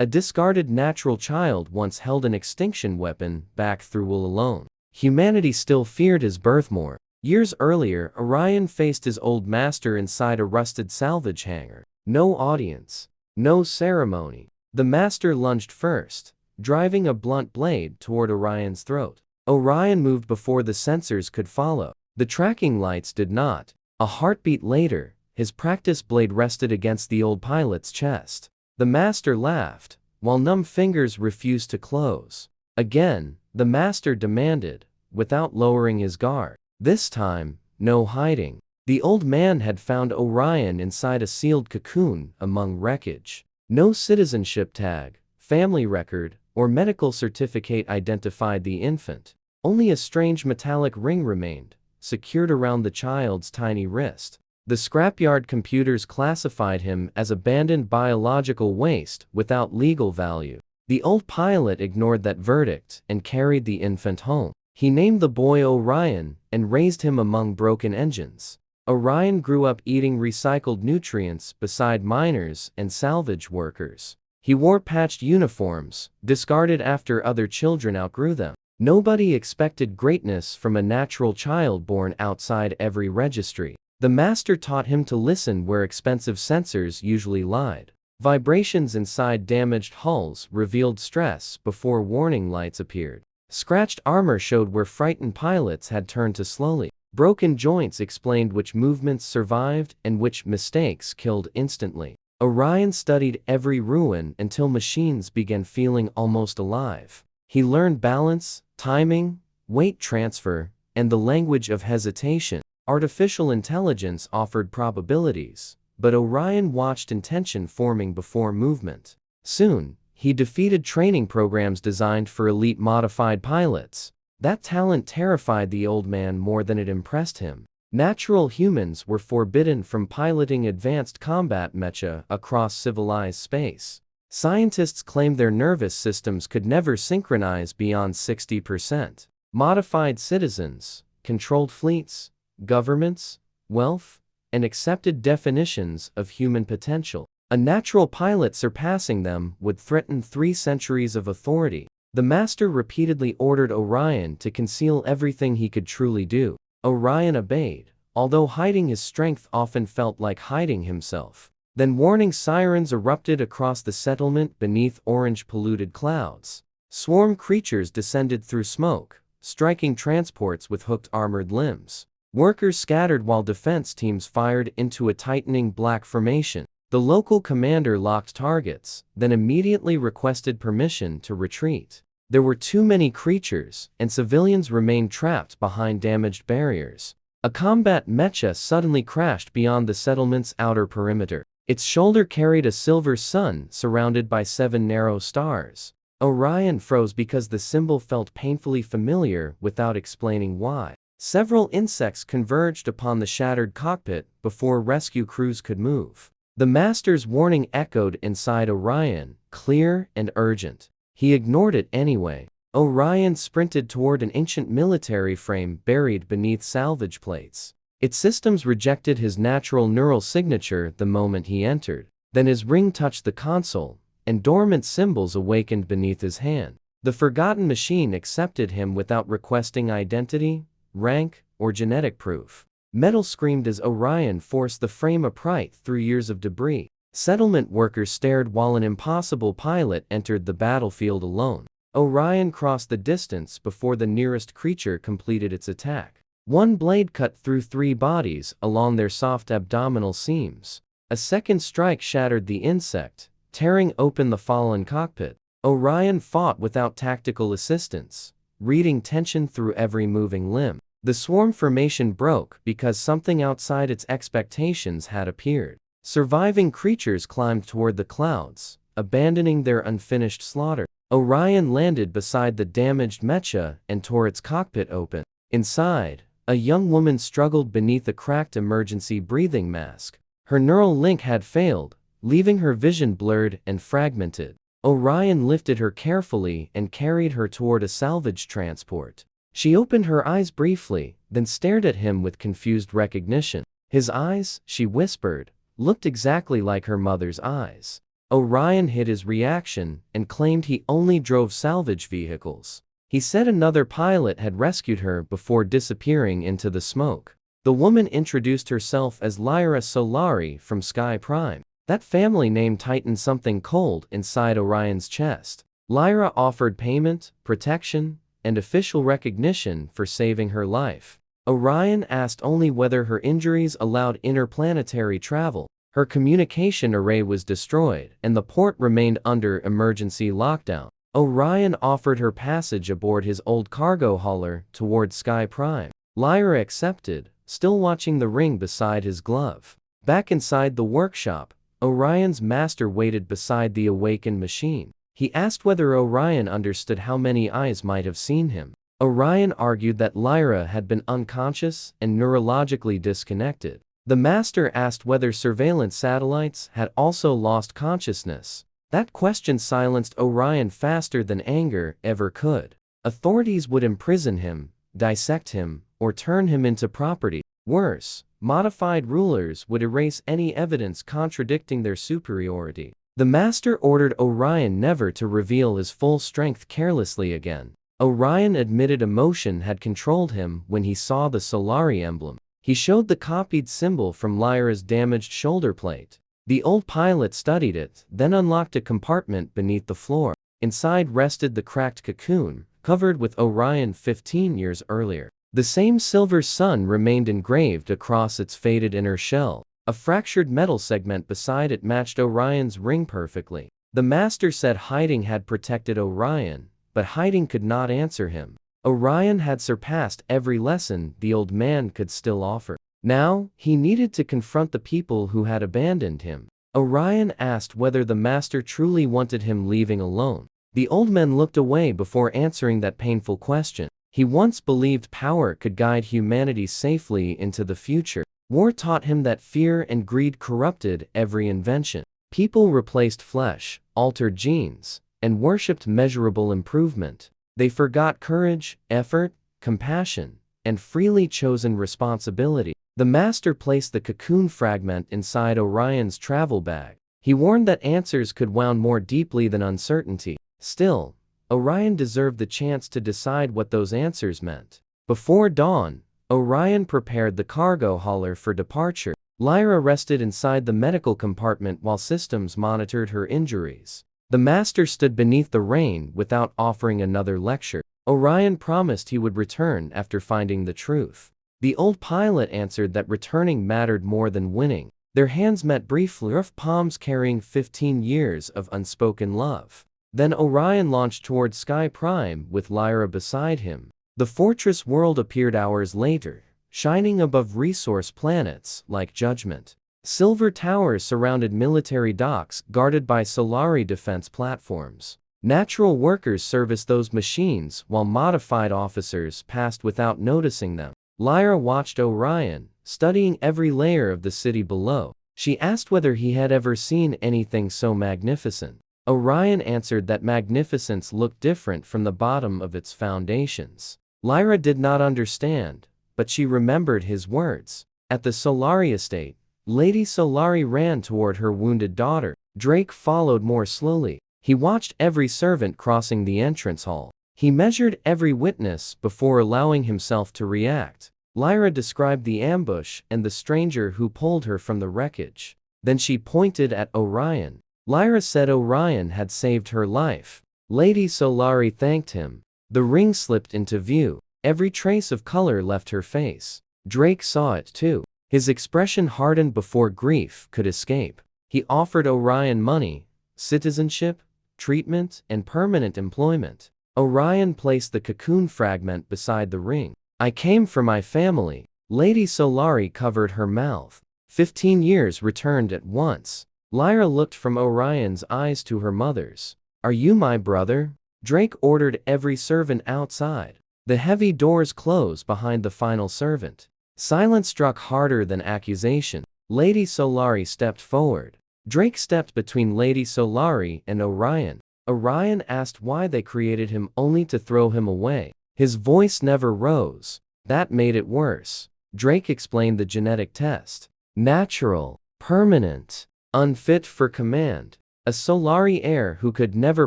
A discarded natural child once held an extinction weapon back through will alone. Humanity still feared his birthmore. Years earlier, Orion faced his old master inside a rusted salvage hangar. No audience. No ceremony. The master lunged first, driving a blunt blade toward Orion's throat. Orion moved before the sensors could follow. The tracking lights did not. A heartbeat later, his practice blade rested against the old pilot's chest. The master laughed, while numb fingers refused to close. Again, the master demanded, without lowering his guard. This time, no hiding. The old man had found Orion inside a sealed cocoon among wreckage. No citizenship tag, family record, or medical certificate identified the infant. Only a strange metallic ring remained, secured around the child's tiny wrist. The scrapyard computers classified him as abandoned biological waste without legal value. The old pilot ignored that verdict and carried the infant home. He named the boy Orion and raised him among broken engines. Orion grew up eating recycled nutrients beside miners and salvage workers. He wore patched uniforms, discarded after other children outgrew them. Nobody expected greatness from a natural child born outside every registry. The master taught him to listen where expensive sensors usually lied. Vibrations inside damaged hulls revealed stress before warning lights appeared. Scratched armor showed where frightened pilots had turned too slowly. Broken joints explained which movements survived and which mistakes killed instantly. Orion studied every ruin until machines began feeling almost alive. He learned balance, timing, weight transfer, and the language of hesitation. Artificial intelligence offered probabilities, but Orion watched intention forming before movement. Soon, he defeated training programs designed for elite modified pilots. That talent terrified the old man more than it impressed him. Natural humans were forbidden from piloting advanced combat mecha across civilized space. Scientists claimed their nervous systems could never synchronize beyond 60%. Modified citizens, controlled fleets, governments, wealth, and accepted definitions of human potential. A natural pilot surpassing them would threaten 3 centuries of authority. The master repeatedly ordered Orion to conceal everything he could truly do. Orion obeyed, although hiding his strength often felt like hiding himself. Then warning sirens erupted across the settlement beneath orange polluted clouds. Swarm creatures descended through smoke, striking transports with hooked armored limbs. Workers scattered while defense teams fired into a tightening black formation. The local commander locked targets, then immediately requested permission to retreat. There were too many creatures, and civilians remained trapped behind damaged barriers. A combat mecha suddenly crashed beyond the settlement's outer perimeter. Its shoulder carried a silver sun surrounded by 7 narrow stars. Orion froze because the symbol felt painfully familiar without explaining why. Several insects converged upon the shattered cockpit before rescue crews could move. The master's warning echoed inside Orion, clear and urgent. He ignored it anyway. Orion sprinted toward an ancient military frame buried beneath salvage plates. Its systems rejected his natural neural signature the moment he entered. Then his ring touched the console, and dormant symbols awakened beneath his hand. The forgotten machine accepted him without requesting identity, rank, or genetic proof. Metal screamed as Orion forced the frame upright through years of debris. Settlement workers stared while an impossible pilot entered the battlefield alone. Orion crossed the distance before the nearest creature completed its attack. One blade cut through 3 bodies along their soft abdominal seams. A second strike shattered the insect, tearing open the fallen cockpit. Orion fought without tactical assistance, reading tension through every moving limb. The swarm formation broke because something outside its expectations had appeared. Surviving creatures climbed toward the clouds, abandoning their unfinished slaughter. Orion landed beside the damaged mecha and tore its cockpit open. Inside, a young woman struggled beneath a cracked emergency breathing mask. Her neural link had failed, leaving her vision blurred and fragmented. Orion lifted her carefully and carried her toward a salvage transport. She opened her eyes briefly, then stared at him with confused recognition. His eyes, she whispered, looked exactly like her mother's eyes. Orion hid his reaction and claimed he only drove salvage vehicles. He said another pilot had rescued her before disappearing into the smoke. The woman introduced herself as Lyra Solari from Sky Prime. That family name tightened something cold inside Orion's chest. Lyra offered payment, protection, and official recognition for saving her life. Orion asked only whether her injuries allowed interplanetary travel. Her communication array was destroyed, and the port remained under emergency lockdown. Orion offered her passage aboard his old cargo hauler toward Sky Prime. Lyra accepted, still watching the ring beside his glove. Back inside the workshop, Orion's master waited beside the awakened machine. He asked whether Orion understood how many eyes might have seen him. Orion argued that Lyra had been unconscious and neurologically disconnected. The master asked whether surveillance satellites had also lost consciousness. That question silenced Orion faster than anger ever could. Authorities would imprison him, dissect him, or turn him into property. Worse, modified rulers would erase any evidence contradicting their superiority. The master ordered Orion never to reveal his full strength carelessly again. Orion admitted emotion had controlled him when he saw the Solari emblem. He showed the copied symbol from Lyra's damaged shoulder plate. The old pilot studied it, then unlocked a compartment beneath the floor. Inside rested the cracked cocoon, covered with Orion 15 years earlier. The same silver sun remained engraved across its faded inner shell. A fractured metal segment beside it matched Orion's ring perfectly. The master said hiding had protected Orion, but hiding could not answer him. Orion had surpassed every lesson the old man could still offer. Now, he needed to confront the people who had abandoned him. Orion asked whether the master truly wanted him leaving alone. The old man looked away before answering that painful question. He once believed power could guide humanity safely into the future. War taught him that fear and greed corrupted every invention. People replaced flesh, altered genes, and worshipped measurable improvement. They forgot courage, effort, compassion, and freely chosen responsibility. The master placed the cocoon fragment inside Orion's travel bag. He warned that answers could wound more deeply than uncertainty. Still, Orion deserved the chance to decide what those answers meant. Before dawn, Orion prepared the cargo hauler for departure. Lyra rested inside the medical compartment while systems monitored her injuries. The master stood beneath the rain without offering another lecture. Orion promised he would return after finding the truth. The old pilot answered that returning mattered more than winning. Their hands met briefly, rough palms carrying 15 years of unspoken love. Then Orion launched toward Sky Prime with Lyra beside him. The fortress world appeared hours later, shining above resource planets like Judgment. Silver towers surrounded military docks guarded by Solari defense platforms. Natural workers serviced those machines while modified officers passed without noticing them. Lyra watched Orion, studying every layer of the city below. She asked whether he had ever seen anything so magnificent. Orion answered that magnificence looked different from the bottom of its foundations. Lyra did not understand, but she remembered his words. At the Solari estate, Lady Solari ran toward her wounded daughter. Drake followed more slowly. He watched every servant crossing the entrance hall. He measured every witness before allowing himself to react. Lyra described the ambush and the stranger who pulled her from the wreckage. Then she pointed at Orion. Lyra said Orion had saved her life. Lady Solari thanked him. The ring slipped into view. Every trace of color left her face. Drake saw it too. His expression hardened before grief could escape. He offered Orion money, citizenship, treatment, and permanent employment. Orion placed the cocoon fragment beside the ring. I came for my family. Lady Solari covered her mouth. 15 years returned at once. Lyra looked from Orion's eyes to her mother's. Are you my brother? Drake ordered every servant outside. The heavy doors closed behind the final servant. Silence struck harder than accusation. Lady Solari stepped forward. Drake stepped between Lady Solari and Orion. Orion asked why they created him only to throw him away. His voice never rose. That made it worse. Drake explained the genetic test. Natural, permanent, unfit for command. A Solari heir who could never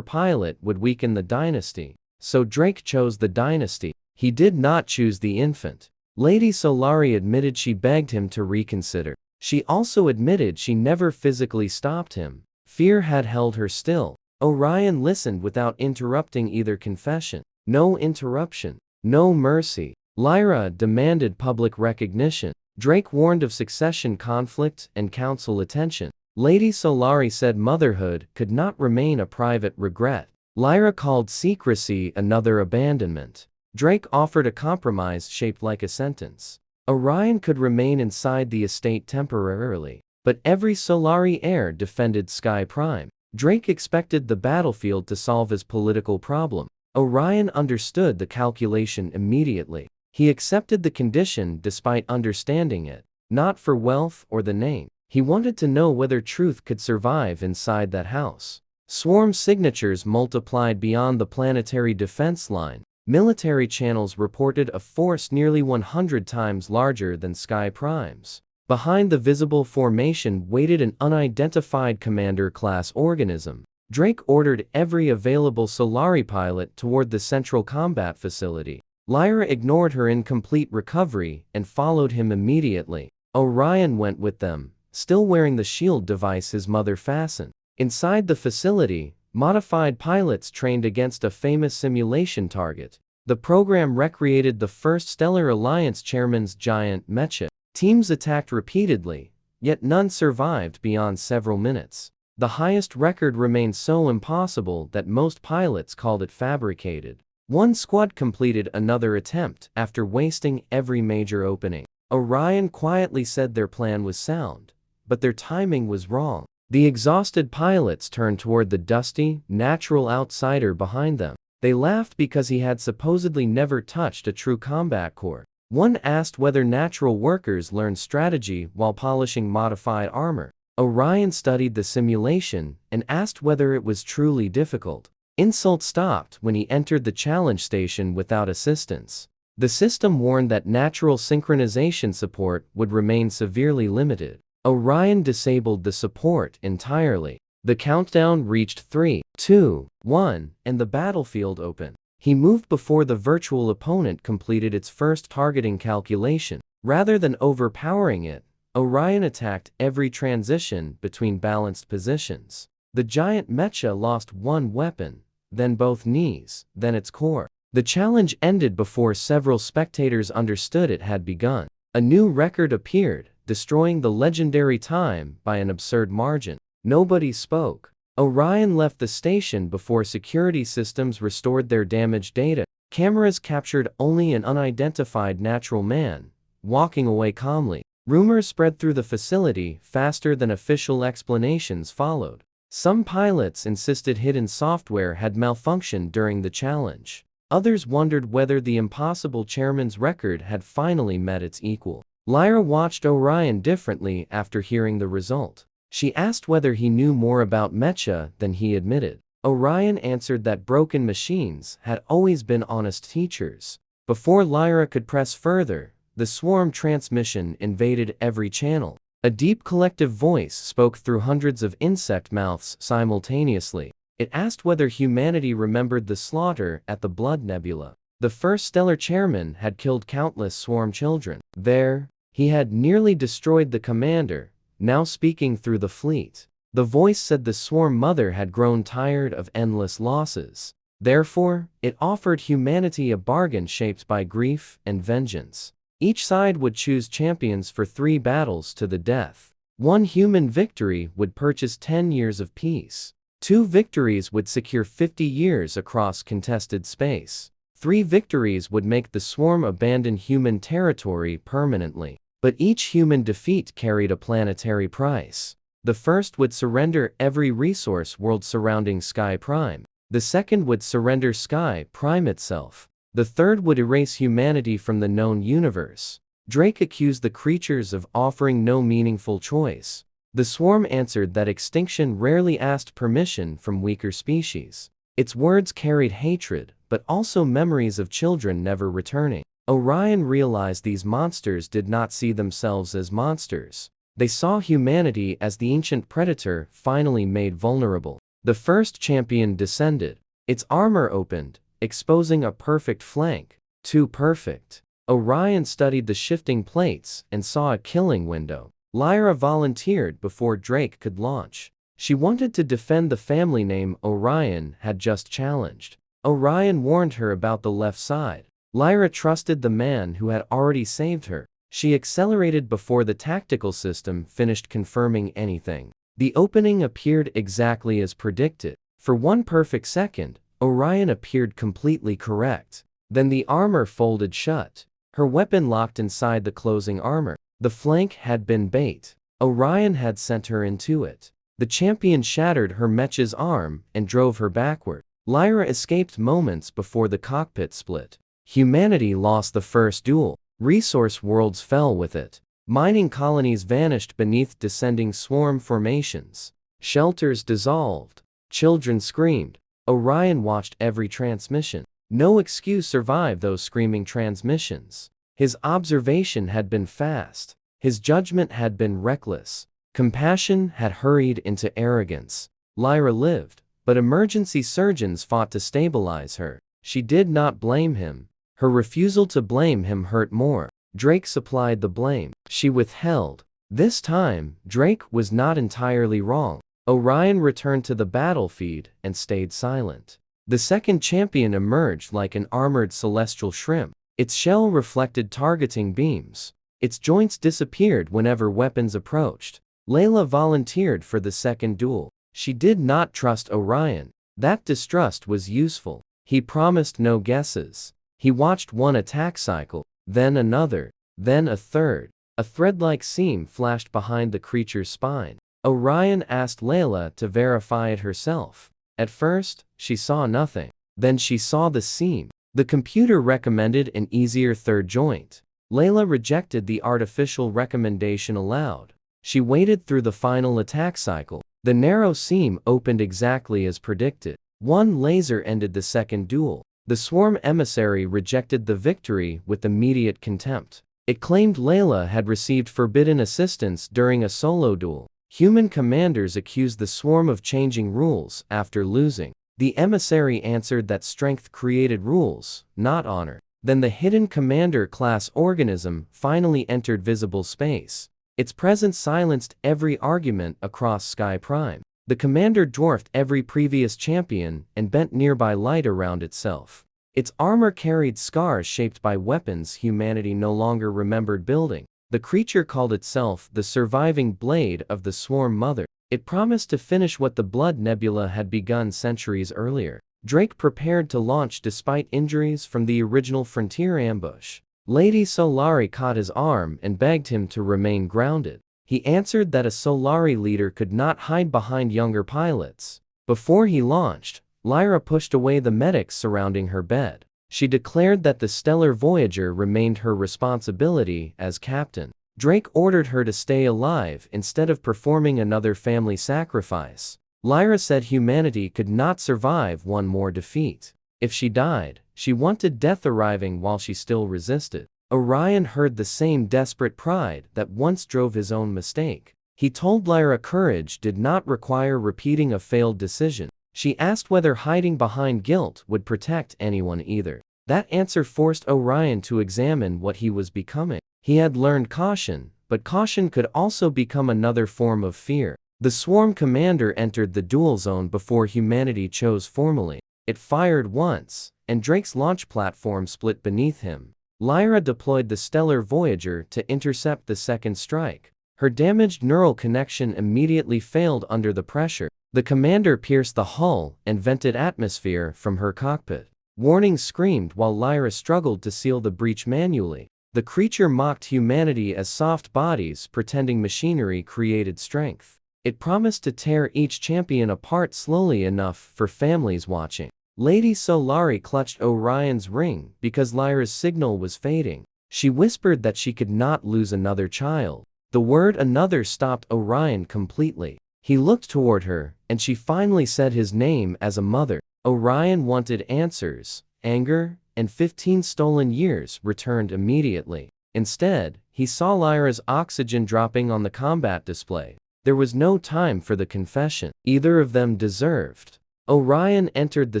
pilot would weaken the dynasty. So Drake chose the dynasty. He did not choose the infant. Lady Solari admitted she begged him to reconsider. She also admitted she never physically stopped him. Fear had held her still. Orion listened without interrupting either confession. No interruption. No mercy. Lyra demanded public recognition. Drake warned of succession conflict and council attention. Lady Solari said motherhood could not remain a private regret. Lyra called secrecy another abandonment. Drake offered a compromise shaped like a sentence. Orion could remain inside the estate temporarily, but every Solari heir defended Sky Prime. Drake expected the battlefield to solve his political problem. Orion understood the calculation immediately. He accepted the condition despite understanding it, not for wealth or the name. He wanted to know whether truth could survive inside that house. Swarm signatures multiplied beyond the planetary defense line. Military channels reported a force nearly 100 times larger than Sky Prime's. Behind the visible formation waited an unidentified commander-class organism. Drake ordered every available Solari pilot toward the central combat facility. Lyra ignored her incomplete recovery and followed him immediately. Orion went with them, still wearing the shield device his mother fastened. Inside the facility, modified pilots trained against a famous simulation target. The program recreated the first Stellar Alliance chairman's giant mecha. Teams attacked repeatedly, yet none survived beyond several minutes. The highest record remained so impossible that most pilots called it fabricated. One squad completed another attempt after wasting every major opening. Orion quietly said their plan was sound, but their timing was wrong. The exhausted pilots turned toward the dusty, natural outsider behind them. They laughed because he had supposedly never touched a true combat core. One asked whether natural workers learned strategy while polishing modified armor. Orion studied the simulation and asked whether it was truly difficult. Insult stopped when he entered the challenge station without assistance. The system warned that natural synchronization support would remain severely limited. Orion disabled the support entirely. The countdown reached 3, 2, 1, and the battlefield opened. He moved before the virtual opponent completed its first targeting calculation. Rather than overpowering it, Orion attacked every transition between balanced positions. The giant mecha lost one weapon, then both knees, then its core. The challenge ended before several spectators understood it had begun. A new record appeared, destroying the legendary time by an absurd margin. Nobody spoke. Orion left the station before security systems restored their damaged data. Cameras captured only an unidentified natural man, walking away calmly. Rumors spread through the facility faster than official explanations followed. Some pilots insisted hidden software had malfunctioned during the challenge. Others wondered whether the impossible chairman's record had finally met its equal. Lyra watched Orion differently after hearing the result. She asked whether he knew more about mecha than he admitted. Orion answered that broken machines had always been honest teachers. Before Lyra could press further, the swarm transmission invaded every channel. A deep collective voice spoke through hundreds of insect mouths simultaneously. It asked whether humanity remembered the slaughter at the Blood Nebula. The first stellar chairman had killed countless swarm children. There, he had nearly destroyed the commander, now speaking through the fleet. The voice said the swarm mother had grown tired of endless losses. Therefore, it offered humanity a bargain shaped by grief and vengeance. Each side would choose champions for 3 battles to the death. 1 human victory would purchase 10 years of peace. 2 victories would secure 50 years across contested space. 3 victories would make the swarm abandon human territory permanently. But each human defeat carried a planetary price. The first would surrender every resource world surrounding Sky Prime. The second would surrender Sky Prime itself. The third would erase humanity from the known universe. Drake accused the creatures of offering no meaningful choice. The swarm answered that extinction rarely asked permission from weaker species. Its words carried hatred, but also memories of children never returning. Orion realized these monsters did not see themselves as monsters. They saw humanity as the ancient predator finally made vulnerable. The first champion descended. Its armor opened, exposing a perfect flank. Too perfect. Orion studied the shifting plates and saw a killing window. Lyra volunteered before Drake could launch. She wanted to defend the family name Orion had just challenged. Orion warned her about the left side. Lyra trusted the man who had already saved her. She accelerated before the tactical system finished confirming anything. The opening appeared exactly as predicted. For one perfect second, Orion appeared completely correct. Then the armor folded shut. Her weapon locked inside the closing armor. The flank had been bait. Orion had sent her into it. The champion shattered her mecha's arm and drove her backward. Lyra escaped moments before the cockpit split. Humanity lost the first duel. Resource worlds fell with it. Mining colonies vanished beneath descending swarm formations. Shelters dissolved. Children screamed. Orion watched every transmission. No excuse survived those screaming transmissions. His observation had been fast. His judgment had been reckless. Compassion had hurried into arrogance. Lyra lived, but emergency surgeons fought to stabilize her. She did not blame him. Her refusal to blame him hurt more. Drake supplied the blame. She withheld. This time, Drake was not entirely wrong. Orion returned to the battlefield and stayed silent. The second champion emerged like an armored celestial shrimp. Its shell reflected targeting beams. Its joints disappeared whenever weapons approached. Layla volunteered for the second duel. She did not trust Orion. That distrust was useful. He promised no guesses. He watched one attack cycle, then another, then a third. A thread-like seam flashed behind the creature's spine. Orion asked Layla to verify it herself. At first, she saw nothing. Then she saw the seam. The computer recommended an easier third joint. Layla rejected the artificial recommendation aloud. She waited through the final attack cycle. The narrow seam opened exactly as predicted. One laser ended the second duel. The swarm emissary rejected the victory with immediate contempt. It claimed Layla had received forbidden assistance during a solo duel. Human commanders accused the swarm of changing rules after losing. The emissary answered that strength created rules, not honor. Then the hidden commander-class organism finally entered visible space. Its presence silenced every argument across Sky Prime. The commander dwarfed every previous champion and bent nearby light around itself. Its armor carried scars shaped by weapons humanity no longer remembered building. The creature called itself the surviving blade of the Swarm Mother. It promised to finish what the Blood Nebula had begun centuries earlier. Drake prepared to launch despite injuries from the original Frontier ambush. Lady Solari caught his arm and begged him to remain grounded. He answered that a Solari leader could not hide behind younger pilots. Before he launched, Lyra pushed away the medics surrounding her bed. She declared that the Stellar Voyager remained her responsibility as captain. Drake ordered her to stay alive instead of performing another family sacrifice. Lyra said humanity could not survive one more defeat. If she died, she wanted death arriving while she still resisted. Orion heard the same desperate pride that once drove his own mistake. He told Lyra courage did not require repeating a failed decision. She asked whether hiding behind guilt would protect anyone either. That answer forced Orion to examine what he was becoming. He had learned caution, but caution could also become another form of fear. The swarm commander entered the duel zone before humanity chose formally. It fired once, and Drake's launch platform split beneath him. Lyra deployed the Stellar Voyager to intercept the second strike. Her damaged neural connection immediately failed under the pressure. The commander pierced the hull and vented atmosphere from her cockpit. Warnings screamed while Lyra struggled to seal the breach manually. The creature mocked humanity as soft bodies pretending machinery created strength. It promised to tear each champion apart slowly enough for families watching. Lady Solari clutched Orion's ring because Lyra's signal was fading. She whispered that she could not lose another child. The word another stopped Orion completely. He looked toward her, and she finally said his name as a mother. Orion wanted answers. Anger and 15 stolen years returned immediately. Instead, he saw Lyra's oxygen dropping on the combat display. There was no time for the confession either of them deserved. Orion entered the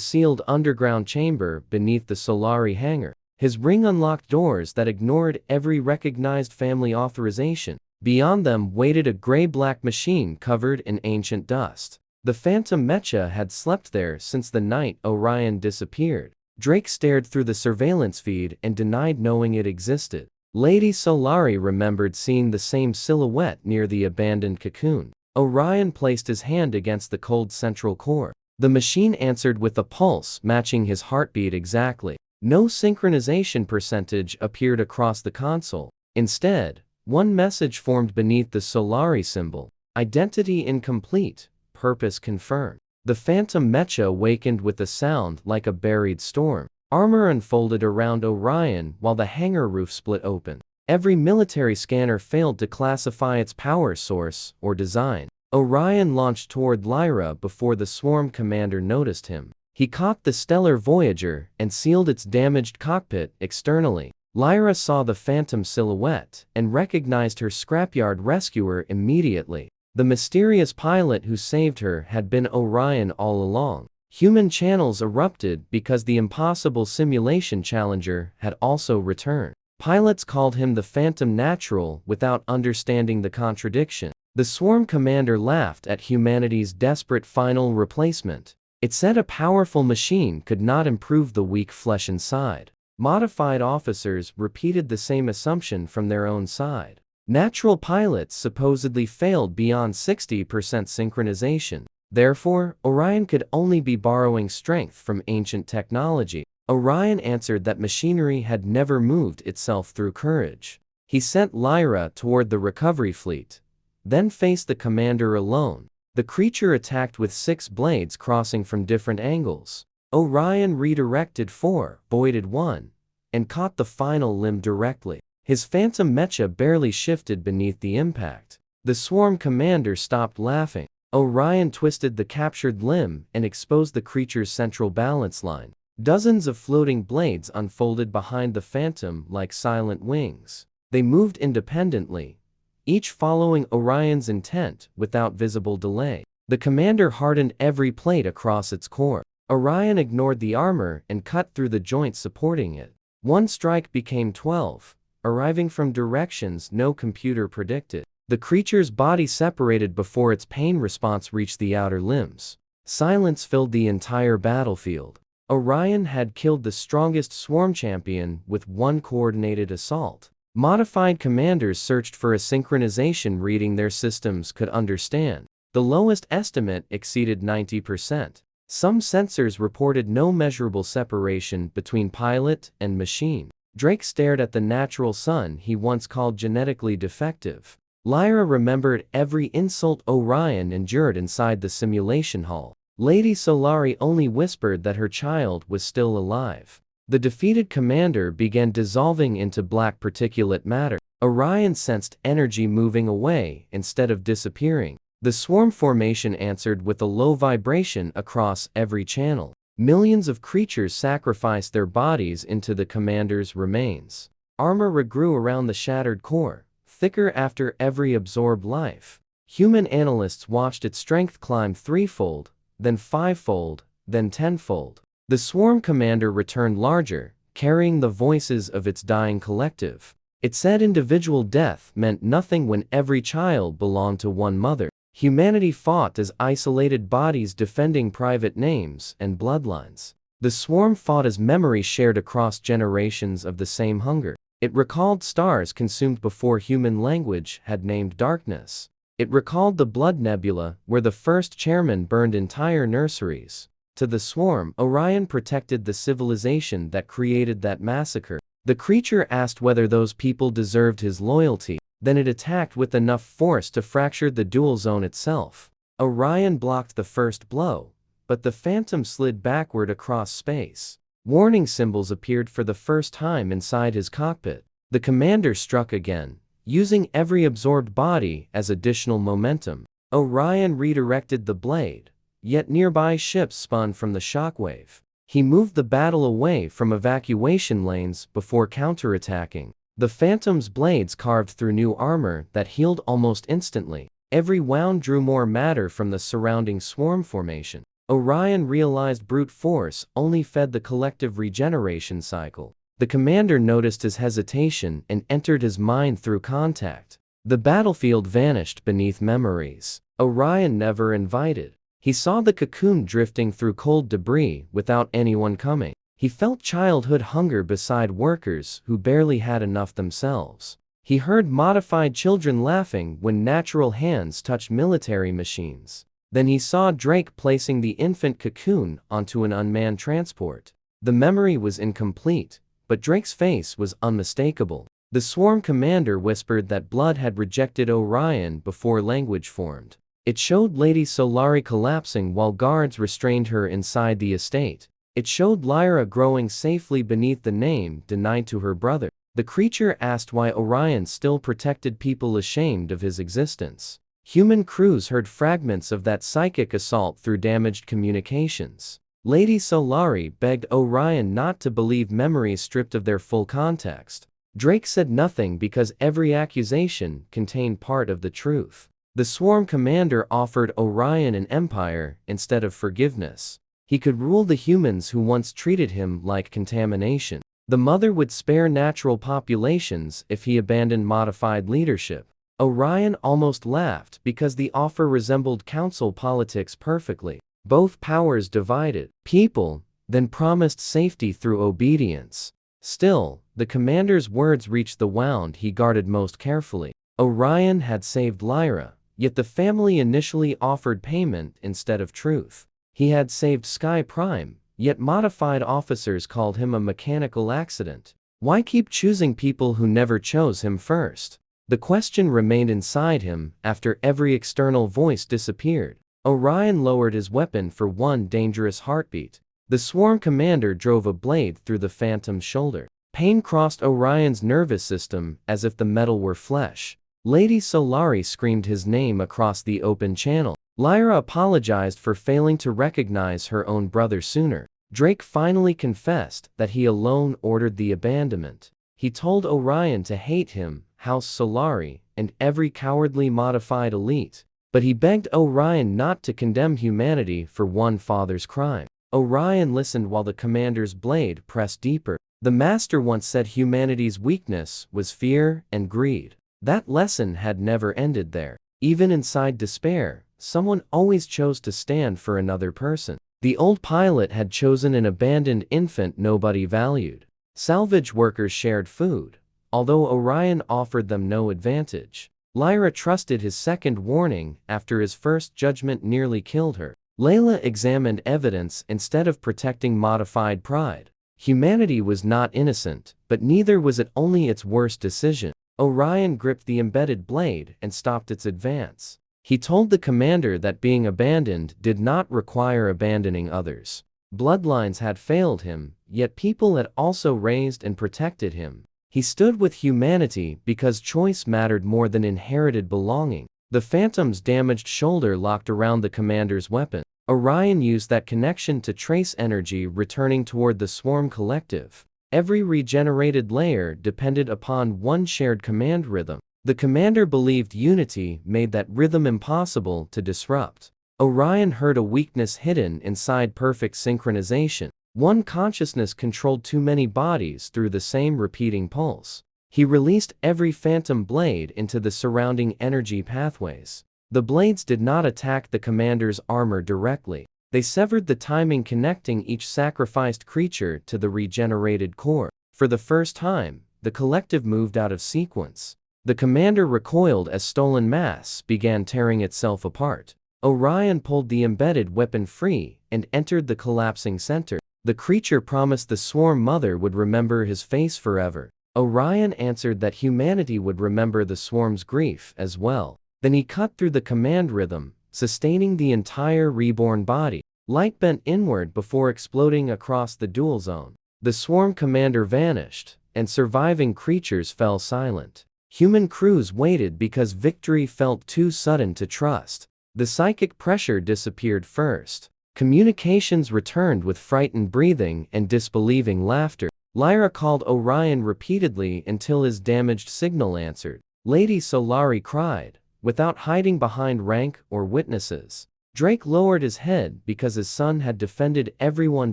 sealed underground chamber beneath the Solari hangar. His ring unlocked doors that ignored every recognized family authorization. Beyond them waited a gray-black machine covered in ancient dust. The Phantom Mecha had slept there since the night Orion disappeared. Drake stared through the surveillance feed and denied knowing it existed. Lady Solari remembered seeing the same silhouette near the abandoned cocoon. Orion placed his hand against the cold central core. The machine answered with a pulse matching his heartbeat exactly. No synchronization percentage appeared across the console. Instead, one message formed beneath the Solari symbol: identity incomplete, purpose confirmed. The Phantom Mecha awakened with a sound like a buried storm. Armor unfolded around Orion while the hangar roof split open. Every military scanner failed to classify its power source or design. Orion launched toward Lyra before the swarm commander noticed him. He caught the Stellar Voyager and sealed its damaged cockpit externally. Lyra saw the phantom silhouette and recognized her scrapyard rescuer immediately. The mysterious pilot who saved her had been Orion all along. Human channels erupted because the impossible simulation challenger had also returned. Pilots called him the Phantom Natural without understanding the contradiction. The swarm commander laughed at humanity's desperate final replacement. It said a powerful machine could not improve the weak flesh inside. Modified officers repeated the same assumption from their own side. Natural pilots supposedly failed beyond 60% synchronization. Therefore, Orion could only be borrowing strength from ancient technology. Orion answered that machinery had never moved itself through courage. He sent Lyra toward the recovery fleet, then faced the commander alone. The creature attacked with 6 blades crossing from different angles. Orion redirected 4, voided 1, and caught the final limb directly. His Phantom Mecha barely shifted beneath the impact. The swarm commander stopped laughing. Orion twisted the captured limb and exposed the creature's central balance line. Dozens of floating blades unfolded behind the phantom like silent wings. They moved independently, each following Orion's intent without visible delay. The commander hardened every plate across its core. Orion ignored the armor and cut through the joints supporting it. One strike became 12, arriving from directions no computer predicted. The creature's body separated before its pain response reached the outer limbs. Silence filled the entire battlefield. Orion had killed the strongest swarm champion with one coordinated assault. Modified commanders searched for a synchronization reading their systems could understand. The lowest estimate exceeded 90%. Some sensors reported no measurable separation between pilot and machine. Drake stared at the natural son he once called genetically defective. Lyra remembered every insult Orion endured inside the simulation hall. Lady Solari only whispered that her child was still alive. The defeated commander began dissolving into black particulate matter. Orion sensed energy moving away instead of disappearing. The swarm formation answered with a low vibration across every channel. Millions of creatures sacrificed their bodies into the commander's remains. Armor regrew around the shattered core, thicker after every absorbed life. Human analysts watched its strength climb 3-fold, then 5-fold, then 10-fold. The swarm commander returned larger, carrying the voices of its dying collective. It said individual death meant nothing when every child belonged to one mother. Humanity fought as isolated bodies defending private names and bloodlines. The swarm fought as memories shared across generations of the same hunger. It recalled stars consumed before human language had named darkness. It recalled the blood nebula where the first chairman burned entire nurseries. To the swarm, Orion protected the civilization that created that massacre. The creature asked whether those people deserved his loyalty. Then it attacked with enough force to fracture the dual zone itself. Orion blocked the first blow, but the phantom slid backward across space. Warning symbols appeared for the first time inside his cockpit. The commander struck again, using every absorbed body as additional momentum. Orion redirected the blade, yet nearby ships spun from the shockwave. He moved the battle away from evacuation lanes before counterattacking. The Phantom's blades carved through new armor that healed almost instantly. Every wound drew more matter from the surrounding swarm formation. Orion realized brute force only fed the collective regeneration cycle. The commander noticed his hesitation and entered his mind through contact. The battlefield vanished beneath memories Orion never invited. He saw the cocoon drifting through cold debris without anyone coming. He felt childhood hunger beside workers who barely had enough themselves. He heard modified children laughing when natural hands touched military machines. Then he saw Drake placing the infant cocoon onto an unmanned transport. The memory was incomplete, but Drake's face was unmistakable. The swarm commander whispered that blood had rejected Orion before language formed. It showed Lady Solari collapsing while guards restrained her inside the estate. It showed Lyra growing safely beneath the name denied to her brother. The creature asked why Orion still protected people ashamed of his existence. Human crews heard fragments of that psychic assault through damaged communications. Lady Solari begged Orion not to believe memories stripped of their full context. Drake said nothing because every accusation contained part of the truth. The swarm commander offered Orion an empire instead of forgiveness. He could rule the humans who once treated him like contamination. The mother would spare natural populations if he abandoned modified leadership. Orion almost laughed because the offer resembled council politics perfectly. Both powers divided people, then promised safety through obedience. Still, the commander's words reached the wound he guarded most carefully. Orion had saved Lyra, yet the family initially offered payment instead of truth. He had saved Sky Prime, yet modified officers called him a mechanical accident. Why keep choosing people who never chose him first? The question remained inside him after every external voice disappeared. Orion lowered his weapon for one dangerous heartbeat. The swarm commander drove a blade through the Phantom's shoulder. Pain crossed Orion's nervous system as if the metal were flesh. Lady Solari screamed his name across the open channel. Lyra apologized for failing to recognize her own brother sooner. Drake finally confessed that he alone ordered the abandonment. He told Orion to hate him, House Solari, and every cowardly modified elite. But he begged Orion not to condemn humanity for one father's crime. Orion listened while the commander's blade pressed deeper. The master once said humanity's weakness was fear and greed. That lesson had never ended there. Even inside despair, someone always chose to stand for another person. The old pilot had chosen an abandoned infant nobody valued. Salvage workers shared food, although Orion offered them no advantage. Lyra trusted his second warning after his first judgment nearly killed her. Layla examined evidence instead of protecting modified pride. Humanity was not innocent, but neither was it only its worst decision. Orion gripped the embedded blade and stopped its advance. He told the commander that being abandoned did not require abandoning others. Bloodlines had failed him, yet people had also raised and protected him. He stood with humanity because choice mattered more than inherited belonging. The Phantom's damaged shoulder locked around the commander's weapon. Orion used that connection to trace energy returning toward the swarm collective. Every regenerated layer depended upon one shared command rhythm. The commander believed unity made that rhythm impossible to disrupt. Orion heard a weakness hidden inside perfect synchronization. One consciousness controlled too many bodies through the same repeating pulse. He released every phantom blade into the surrounding energy pathways. The blades did not attack the commander's armor directly. They severed the timing connecting each sacrificed creature to the regenerated core. For the first time, the collective moved out of sequence. The commander recoiled as stolen mass began tearing itself apart. Orion pulled the embedded weapon free and entered the collapsing center. The creature promised the swarm mother would remember his face forever. Orion answered that humanity would remember the swarm's grief as well. Then he cut through the command rhythm, sustaining the entire reborn body. Light bent inward before exploding across the dual zone. The swarm commander vanished, and surviving creatures fell silent. Human crews waited because victory felt too sudden to trust. The psychic pressure disappeared first. Communications returned with frightened breathing and disbelieving laughter. Lyra called Orion repeatedly until his damaged signal answered. Lady Solari cried, without hiding behind rank or witnesses. Drake lowered his head because his son had defended everyone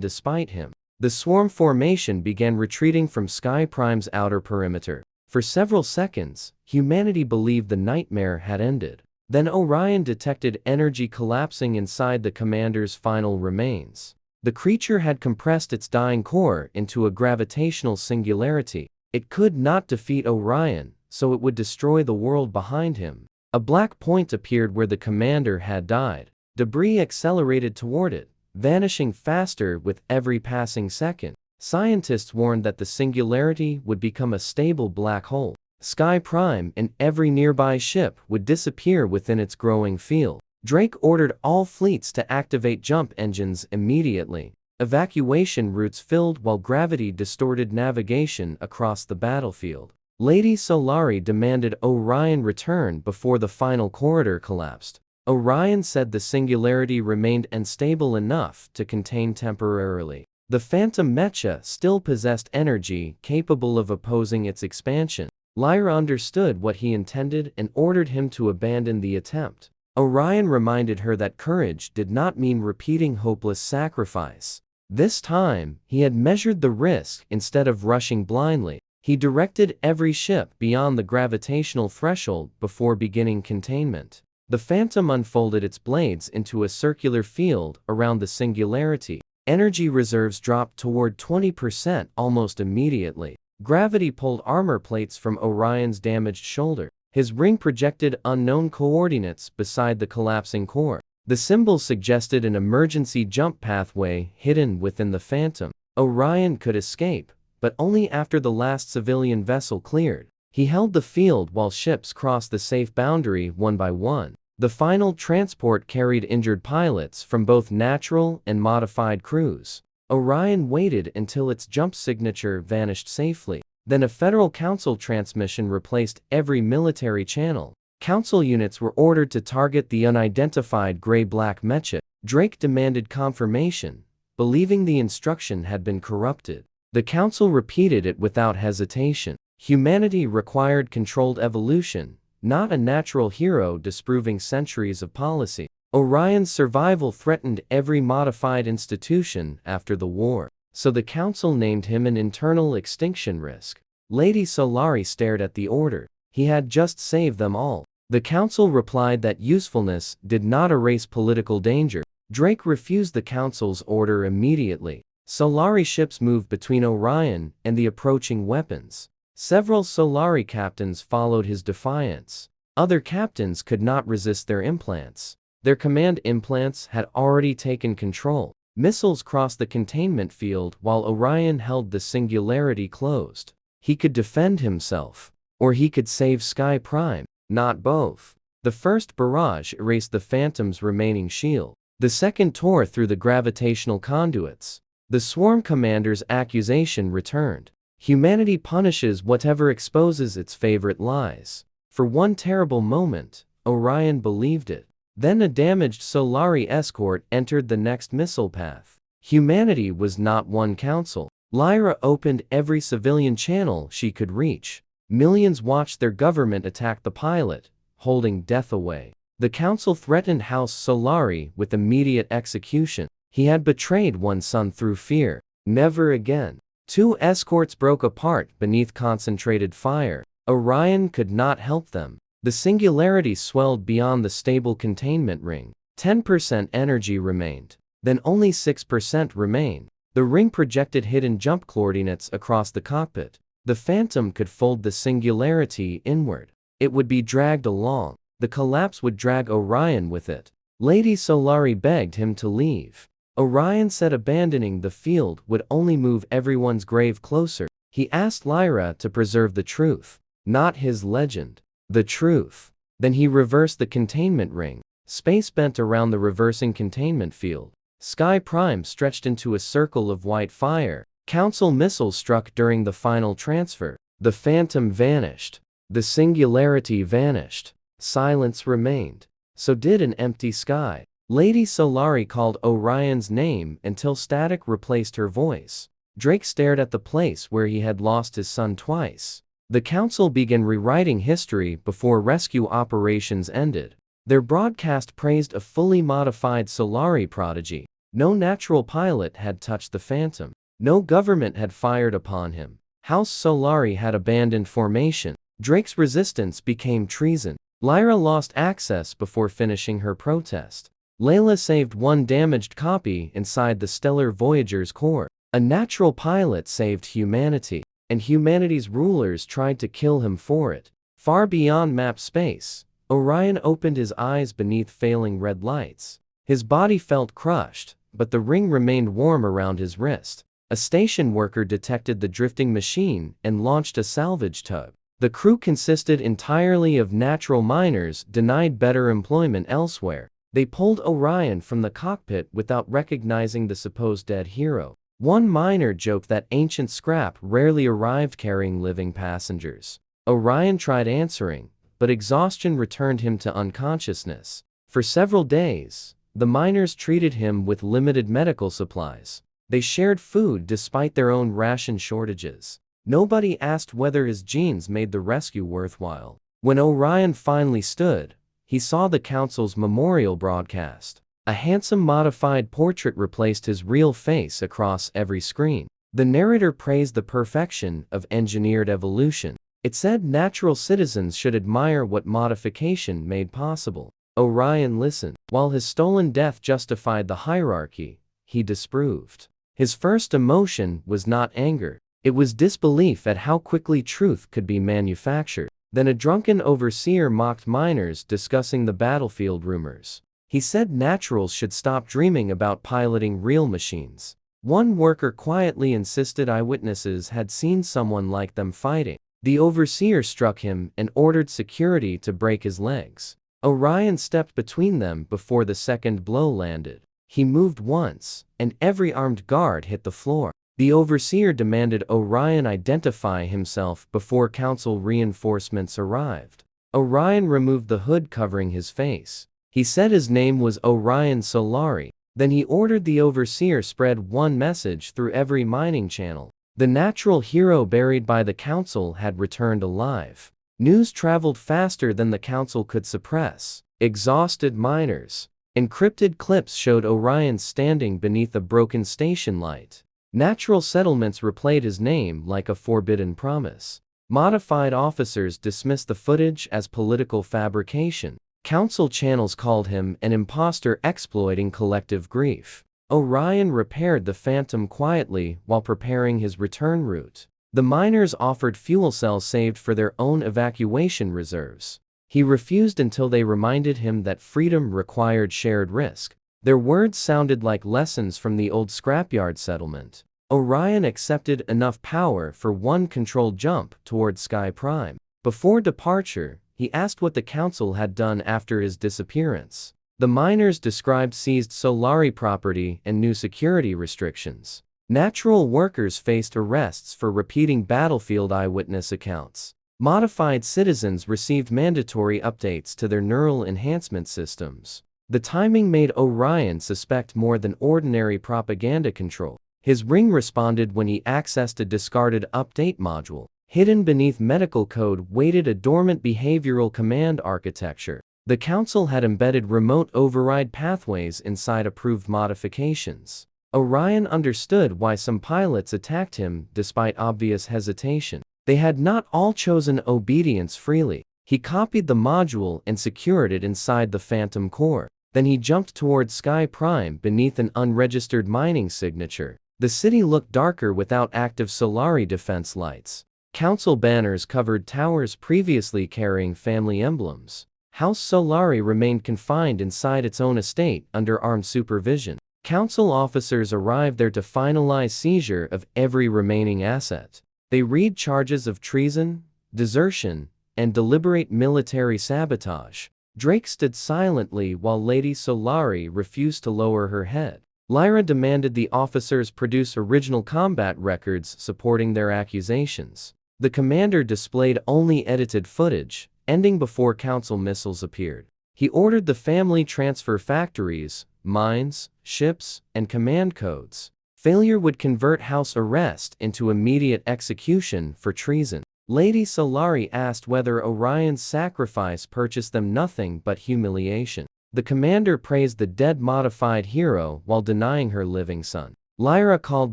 despite him. The swarm formation began retreating from Sky Prime's outer perimeter. For several seconds, humanity believed the nightmare had ended. Then Orion detected energy collapsing inside the commander's final remains. The creature had compressed its dying core into a gravitational singularity. It could not defeat Orion, so it would destroy the world behind him. A black point appeared where the commander had died. Debris accelerated toward it, vanishing faster with every passing second. Scientists warned that the singularity would become a stable black hole. Sky Prime and every nearby ship would disappear within its growing field. Drake ordered all fleets to activate jump engines immediately. Evacuation routes filled while gravity distorted navigation across the battlefield. Lady Solari demanded Orion return before the final corridor collapsed. Orion said the singularity remained unstable enough to contain temporarily. The Phantom Mecha still possessed energy capable of opposing its expansion. Lyra understood what he intended and ordered him to abandon the attempt. Orion reminded her that courage did not mean repeating hopeless sacrifice. This time, he had measured the risk instead of rushing blindly. He directed every ship beyond the gravitational threshold before beginning containment. The Phantom unfolded its blades into a circular field around the singularity. Energy reserves dropped toward 20% almost immediately. Gravity pulled armor plates from Orion's damaged shoulder. His ring projected unknown coordinates beside the collapsing core. The symbols suggested an emergency jump pathway hidden within the Phantom. Orion could escape, but only after the last civilian vessel cleared. He held the field while ships crossed the safe boundary one by one. The final transport carried injured pilots from both natural and modified crews. Orion waited until its jump signature vanished safely. Then a Federal Council transmission replaced every military channel. Council units were ordered to target the unidentified gray-black mecha. Drake demanded confirmation, believing the instruction had been corrupted. The Council repeated it without hesitation. Humanity required controlled evolution, not a natural hero disproving centuries of policy. Orion's survival threatened every modified institution after the war, so the Council named him an internal extinction risk. Lady Solari stared at the order. He had just saved them all. The Council replied that usefulness did not erase political danger. Drake refused the Council's order immediately. Solari ships moved between Orion and the approaching weapons. Several Solari captains followed his defiance. Other captains could not resist their implants. Their command implants had already taken control. Missiles crossed the containment field while Orion held the singularity closed. He could defend himself, or he could save Sky Prime. Not both. The first barrage erased the Phantom's remaining shield. The second tore through the gravitational conduits. The swarm commander's accusation returned. Humanity punishes whatever exposes its favorite lies. For one terrible moment, Orion believed it. Then a damaged Solari escort entered the next missile path. Humanity was not one council. Lyra opened every civilian channel she could reach. Millions watched their government attack the pilot, holding death away. The council threatened House Solari with immediate execution. He had betrayed one son through fear. Never again. Two escorts broke apart beneath concentrated fire. Orion could not help them. The singularity swelled beyond the stable containment ring. 10% energy remained. Then only 6% remained. The ring projected hidden jump coordinates across the cockpit. The Phantom could fold the singularity inward. It would be dragged along. The collapse would drag Orion with it. Lady Solari begged him to leave. Orion said abandoning the field would only move everyone's grave closer. He asked Lyra to preserve the truth, not his legend. The truth. Then he reversed the containment ring. Space bent around the reversing containment field. Sky Prime stretched into a circle of white fire. Council missiles struck during the final transfer. The Phantom vanished. The singularity vanished. Silence remained. So did an empty sky. Lady Solari called Orion's name until static replaced her voice. Drake stared at the place where he had lost his son twice. The council began rewriting history before rescue operations ended. Their broadcast praised a fully modified Solari prodigy. No natural pilot had touched the Phantom. No government had fired upon him. House Solari had abandoned formation. Drake's resistance became treason. Lyra lost access before finishing her protest. Layla saved one damaged copy inside the stellar Voyager's core. A natural pilot saved humanity, and humanity's rulers tried to kill him for it. Far beyond map space, Orion opened his eyes beneath failing red lights. His body felt crushed, but the ring remained warm around his wrist. A station worker detected the drifting machine and launched a salvage tug. The crew consisted entirely of natural miners denied better employment elsewhere. They pulled Orion from the cockpit without recognizing the supposed dead hero. One miner joked that ancient scrap rarely arrived carrying living passengers. Orion tried answering, but exhaustion returned him to unconsciousness. For several days, the miners treated him with limited medical supplies. They shared food despite their own ration shortages. Nobody asked whether his genes made the rescue worthwhile. When Orion finally stood, he saw the council's memorial broadcast. A handsome modified portrait replaced his real face across every screen. The narrator praised the perfection of engineered evolution. It said natural citizens should admire what modification made possible. Orion listened. While his stolen death justified the hierarchy, he disapproved. His first emotion was not anger. It was disbelief at how quickly truth could be manufactured. Then a drunken overseer mocked miners discussing the battlefield rumors. He said naturals should stop dreaming about piloting real machines. One worker quietly insisted eyewitnesses had seen someone like them fighting. The overseer struck him and ordered security to break his legs. Orion stepped between them before the second blow landed. He moved once, and every armed guard hit the floor. The overseer demanded Orion identify himself before council reinforcements arrived. Orion removed the hood covering his face. He said his name was Orion Solari. Then he ordered the overseer spread one message through every mining channel. The natural hero buried by the council had returned alive. News traveled faster than the council could suppress. Exhausted miners. Encrypted clips showed Orion standing beneath a broken station light. Natural settlements replayed his name like a forbidden promise. Modified officers dismissed the footage as political fabrication. Council channels called him an imposter exploiting collective grief. Orion repaired the Phantom quietly while preparing his return route. The miners offered fuel cells saved for their own evacuation reserves. He refused until they reminded him that freedom required shared risk. Their words sounded like lessons from the old scrapyard settlement. Orion accepted enough power for one controlled jump toward Sky Prime. Before departure, he asked what the council had done after his disappearance. The miners described seized Solari property and new security restrictions. Natural workers faced arrests for repeating battlefield eyewitness accounts. Modified citizens received mandatory updates to their neural enhancement systems. The timing made Orion suspect more than ordinary propaganda control. His ring responded when he accessed a discarded update module. Hidden beneath medical code waited a dormant behavioral command architecture. The council had embedded remote override pathways inside approved modifications. Orion understood why some pilots attacked him despite obvious hesitation. They had not all chosen obedience freely. He copied the module and secured it inside the Phantom core. Then he jumped toward Sky Prime beneath an unregistered mining signature. The city looked darker without active Solari defense lights. Council banners covered towers previously carrying family emblems. House Solari remained confined inside its own estate under armed supervision. Council officers arrived there to finalize seizure of every remaining asset. They read charges of treason, desertion, and deliberate military sabotage. Drake stood silently while Lady Solari refused to lower her head. Lyra demanded the officers produce original combat records supporting their accusations. The commander displayed only edited footage, ending before council missiles appeared. He ordered the family transfer factories, mines, ships, and command codes. Failure would convert house arrest into immediate execution for treason. Lady Solari asked whether Orion's sacrifice purchased them nothing but humiliation. The commander praised the dead modified hero while denying her living son. Lyra called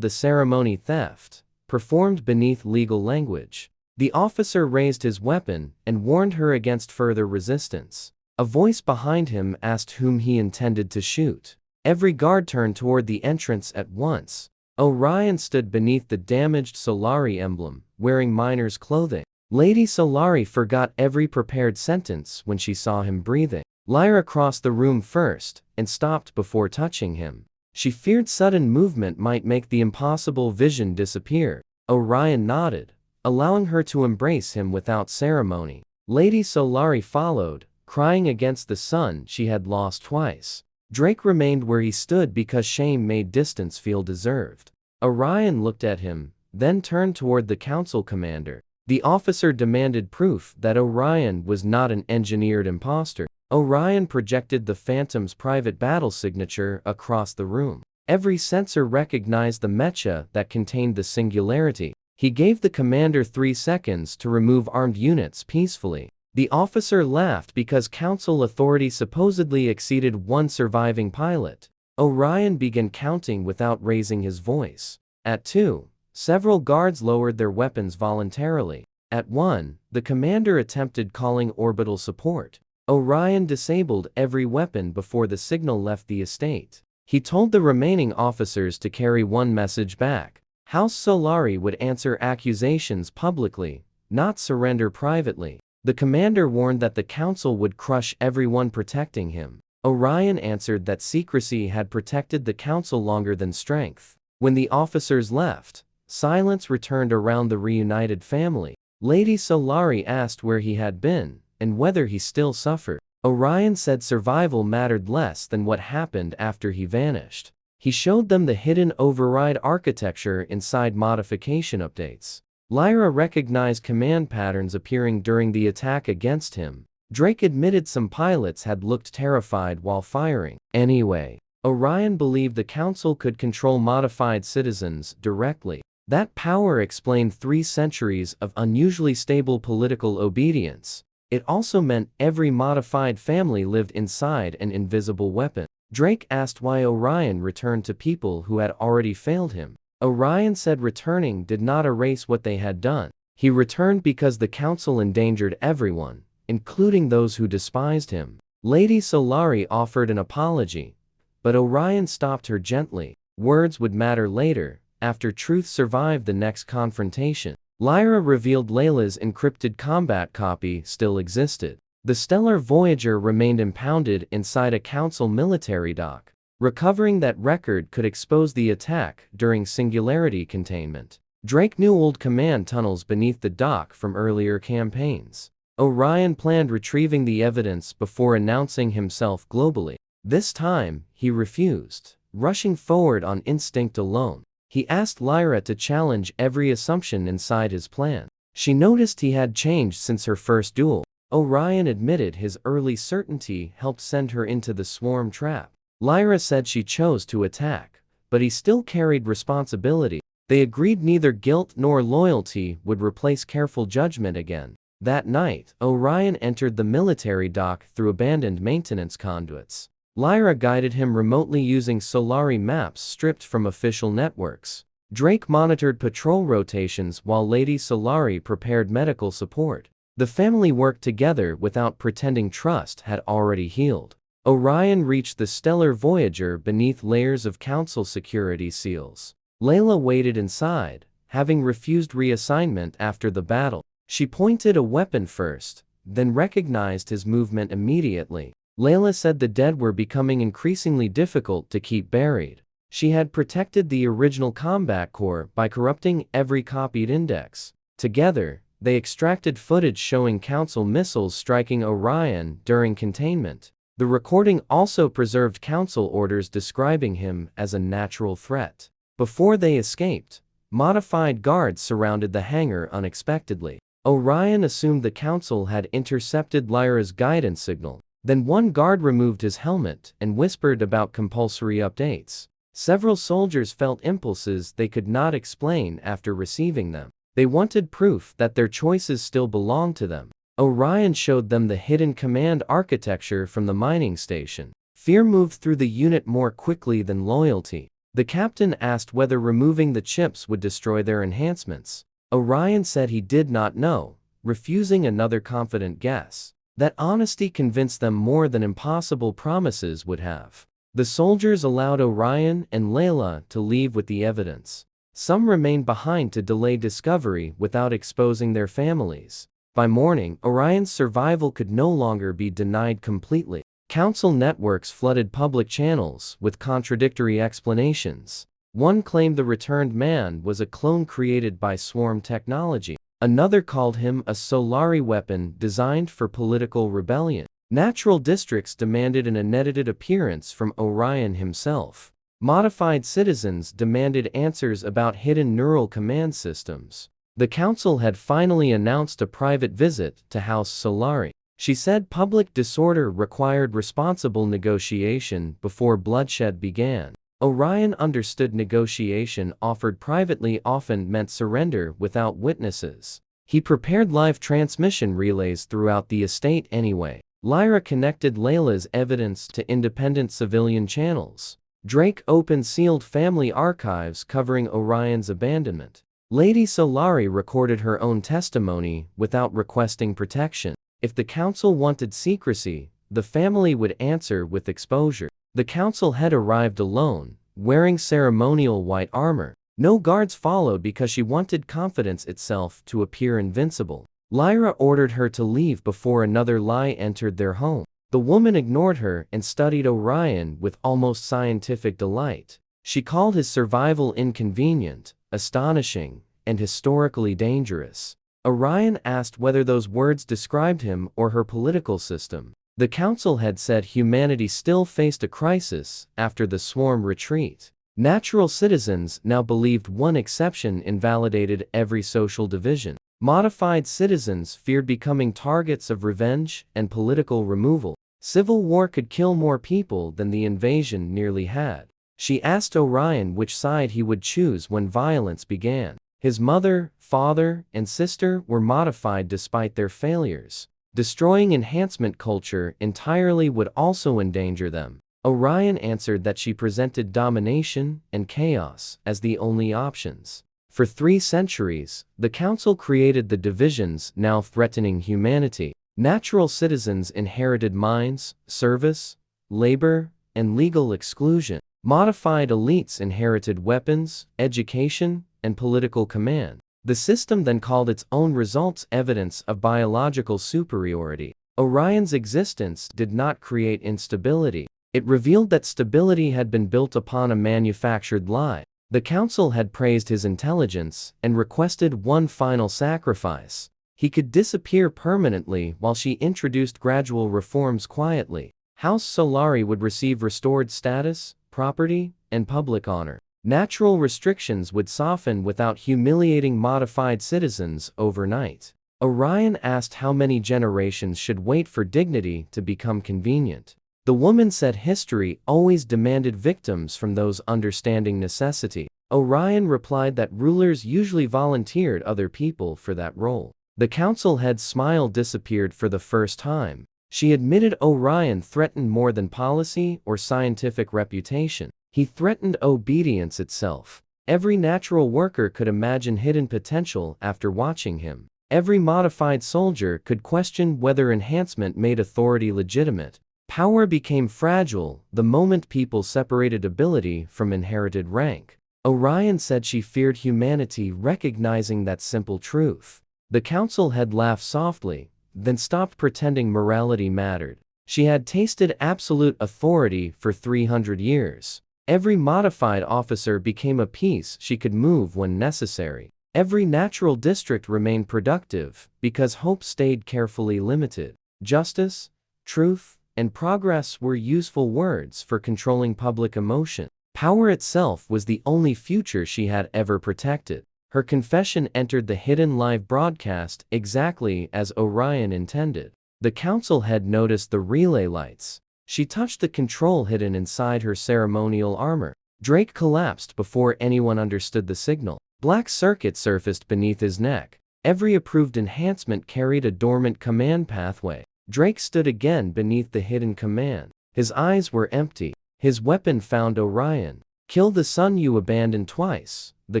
the ceremony theft, performed beneath legal language. The officer raised his weapon and warned her against further resistance. A voice behind him asked whom he intended to shoot. Every guard turned toward the entrance at once. Orion stood beneath the damaged Solari emblem, wearing miner's clothing. Lady Solari forgot every prepared sentence when she saw him breathing. Lyra crossed the room first and stopped before touching him. She feared sudden movement might make the impossible vision disappear. Orion nodded, allowing her to embrace him without ceremony. Lady Solari followed, crying against the son she had lost twice. Drake remained where he stood because shame made distance feel deserved. Orion looked at him, then turned toward the council commander. The officer demanded proof that Orion was not an engineered imposter. Orion projected the Phantom's private battle signature across the room. Every sensor recognized the mecha that contained the singularity. He gave the commander 3 seconds to remove armed units peacefully. The officer laughed because council authority supposedly exceeded one surviving pilot. Orion began counting without raising his voice. At 2, several guards lowered their weapons voluntarily. At 1, the commander attempted calling orbital support. Orion disabled every weapon before the signal left the estate. He told the remaining officers to carry one message back. House Solari would answer accusations publicly, not surrender privately. The commander warned that the council would crush everyone protecting him. Orion answered that secrecy had protected the council longer than strength. When the officers left, silence returned around the reunited family. Lady Solari asked where he had been, and whether he still suffered. Orion said survival mattered less than what happened after he vanished. He showed them the hidden override architecture inside modification updates. Lyra recognized command patterns appearing during the attack against him. Drake admitted some pilots had looked terrified while firing. Anyway, Orion believed the council could control modified citizens directly. That power explained 3 centuries of unusually stable political obedience. It also meant every modified family lived inside an invisible weapon. Drake asked why Orion returned to people who had already failed him. Orion said returning did not erase what they had done. He returned because the council endangered everyone, including those who despised him. Lady Solari offered an apology, but Orion stopped her gently. Words would matter later, after truth survived the next confrontation. Lyra revealed Layla's encrypted combat copy still existed. The Stellar Voyager remained impounded inside a council military dock. Recovering that record could expose the attack during singularity containment. Drake knew old command tunnels beneath the dock from earlier campaigns. Orion planned retrieving the evidence before announcing himself globally. This time, he refused, rushing forward on instinct alone. He asked Lyra to challenge every assumption inside his plan. She noticed he had changed since her first duel. Orion admitted his early certainty helped send her into the swarm trap. Lyra said she chose to attack, but he still carried responsibility. They agreed neither guilt nor loyalty would replace careful judgment again. That night, Orion entered the military dock through abandoned maintenance conduits. Lyra guided him remotely using Solari maps stripped from official networks. Drake monitored patrol rotations while Lady Solari prepared medical support. The family worked together without pretending trust had already healed. Orion reached the Stellar Voyager beneath layers of council security seals. Layla waited inside, having refused reassignment after the battle. She pointed a weapon first, then recognized his movement immediately. Layla said the dead were becoming increasingly difficult to keep buried. She had protected the original combat core by corrupting every copied index. Together, they extracted footage showing council missiles striking Orion during containment. The recording also preserved council orders describing him as a natural threat. Before they escaped, modified guards surrounded the hangar unexpectedly. Orion assumed the council had intercepted Lyra's guidance signal. Then one guard removed his helmet and whispered about compulsory updates. Several soldiers felt impulses they could not explain after receiving them. They wanted proof that their choices still belonged to them. Orion showed them the hidden command architecture from the mining station. Fear moved through the unit more quickly than loyalty. The captain asked whether removing the chips would destroy their enhancements. Orion said he did not know, refusing another confident guess. That honesty convinced them more than impossible promises would have. The soldiers allowed Orion and Layla to leave with the evidence. Some remained behind to delay discovery without exposing their families. By morning, Orion's survival could no longer be denied completely. Council networks flooded public channels with contradictory explanations. One claimed the returned man was a clone created by swarm technology. Another called him a Solari weapon designed for political rebellion. Natural districts demanded an unedited appearance from Orion himself. Modified citizens demanded answers about hidden neural command systems. The council had finally announced a private visit to House Solari. She said public disorder required responsible negotiation before bloodshed began. Orion understood negotiation offered privately often meant surrender without witnesses. He prepared live transmission relays throughout the estate anyway. Lyra connected Layla's evidence to independent civilian channels. Drake opened sealed family archives covering Orion's abandonment. Lady Solari recorded her own testimony without requesting protection. If the council wanted secrecy, the family would answer with exposure. The council had arrived alone, wearing ceremonial white armor. No guards followed because she wanted confidence itself to appear invincible. Lyra ordered her to leave before another lie entered their home. The woman ignored her and studied Orion with almost scientific delight. She called his survival inconvenient, astonishing, and historically dangerous. Orion asked whether those words described him or her political system. The council had said humanity still faced a crisis after the swarm retreat. Natural citizens now believed one exception invalidated every social division. Modified citizens feared becoming targets of revenge and political removal. Civil war could kill more people than the invasion nearly had. She asked Orion which side he would choose when violence began. His mother, father, and sister were modified despite their failures. Destroying enhancement culture entirely would also endanger them. Orion answered that she presented domination and chaos as the only options. For 3 centuries, the council created the divisions now threatening humanity. Natural citizens inherited mines, service, labor, and legal exclusion. Modified elites inherited weapons, education, and political command. The system then called its own results evidence of biological superiority. Orion's existence did not create instability. It revealed that stability had been built upon a manufactured lie. The council had praised his intelligence and requested one final sacrifice. He could disappear permanently while she introduced gradual reforms quietly. House Solari would receive restored status, property, and public honor. Natural restrictions would soften without humiliating modified citizens overnight. Orion asked how many generations should wait for dignity to become convenient. The woman said history always demanded victims from those understanding necessity. Orion replied that rulers usually volunteered other people for that role. The council head's smile disappeared for the first time. She admitted Orion threatened more than policy or scientific reputation. He threatened obedience itself. Every natural worker could imagine hidden potential after watching him. Every modified soldier could question whether enhancement made authority legitimate. Power became fragile the moment people separated ability from inherited rank. Orion said she feared humanity recognizing that simple truth. The council had laughed softly, then stopped pretending morality mattered. She had tasted absolute authority for 300 years. Every modified officer became a piece she could move when necessary. Every natural district remained productive because hope stayed carefully limited. Justice, truth, and progress were useful words for controlling public emotion. Power itself was the only future she had ever protected. Her confession entered the hidden live broadcast exactly as Orion intended. The council had noticed the relay lights. She touched the control hidden inside her ceremonial armor. Drake collapsed before anyone understood the signal. Black circuit surfaced beneath his neck. Every approved enhancement carried a dormant command pathway. Drake stood again beneath the hidden command. His eyes were empty. His weapon found Orion. "Kill the sun you abandoned twice," the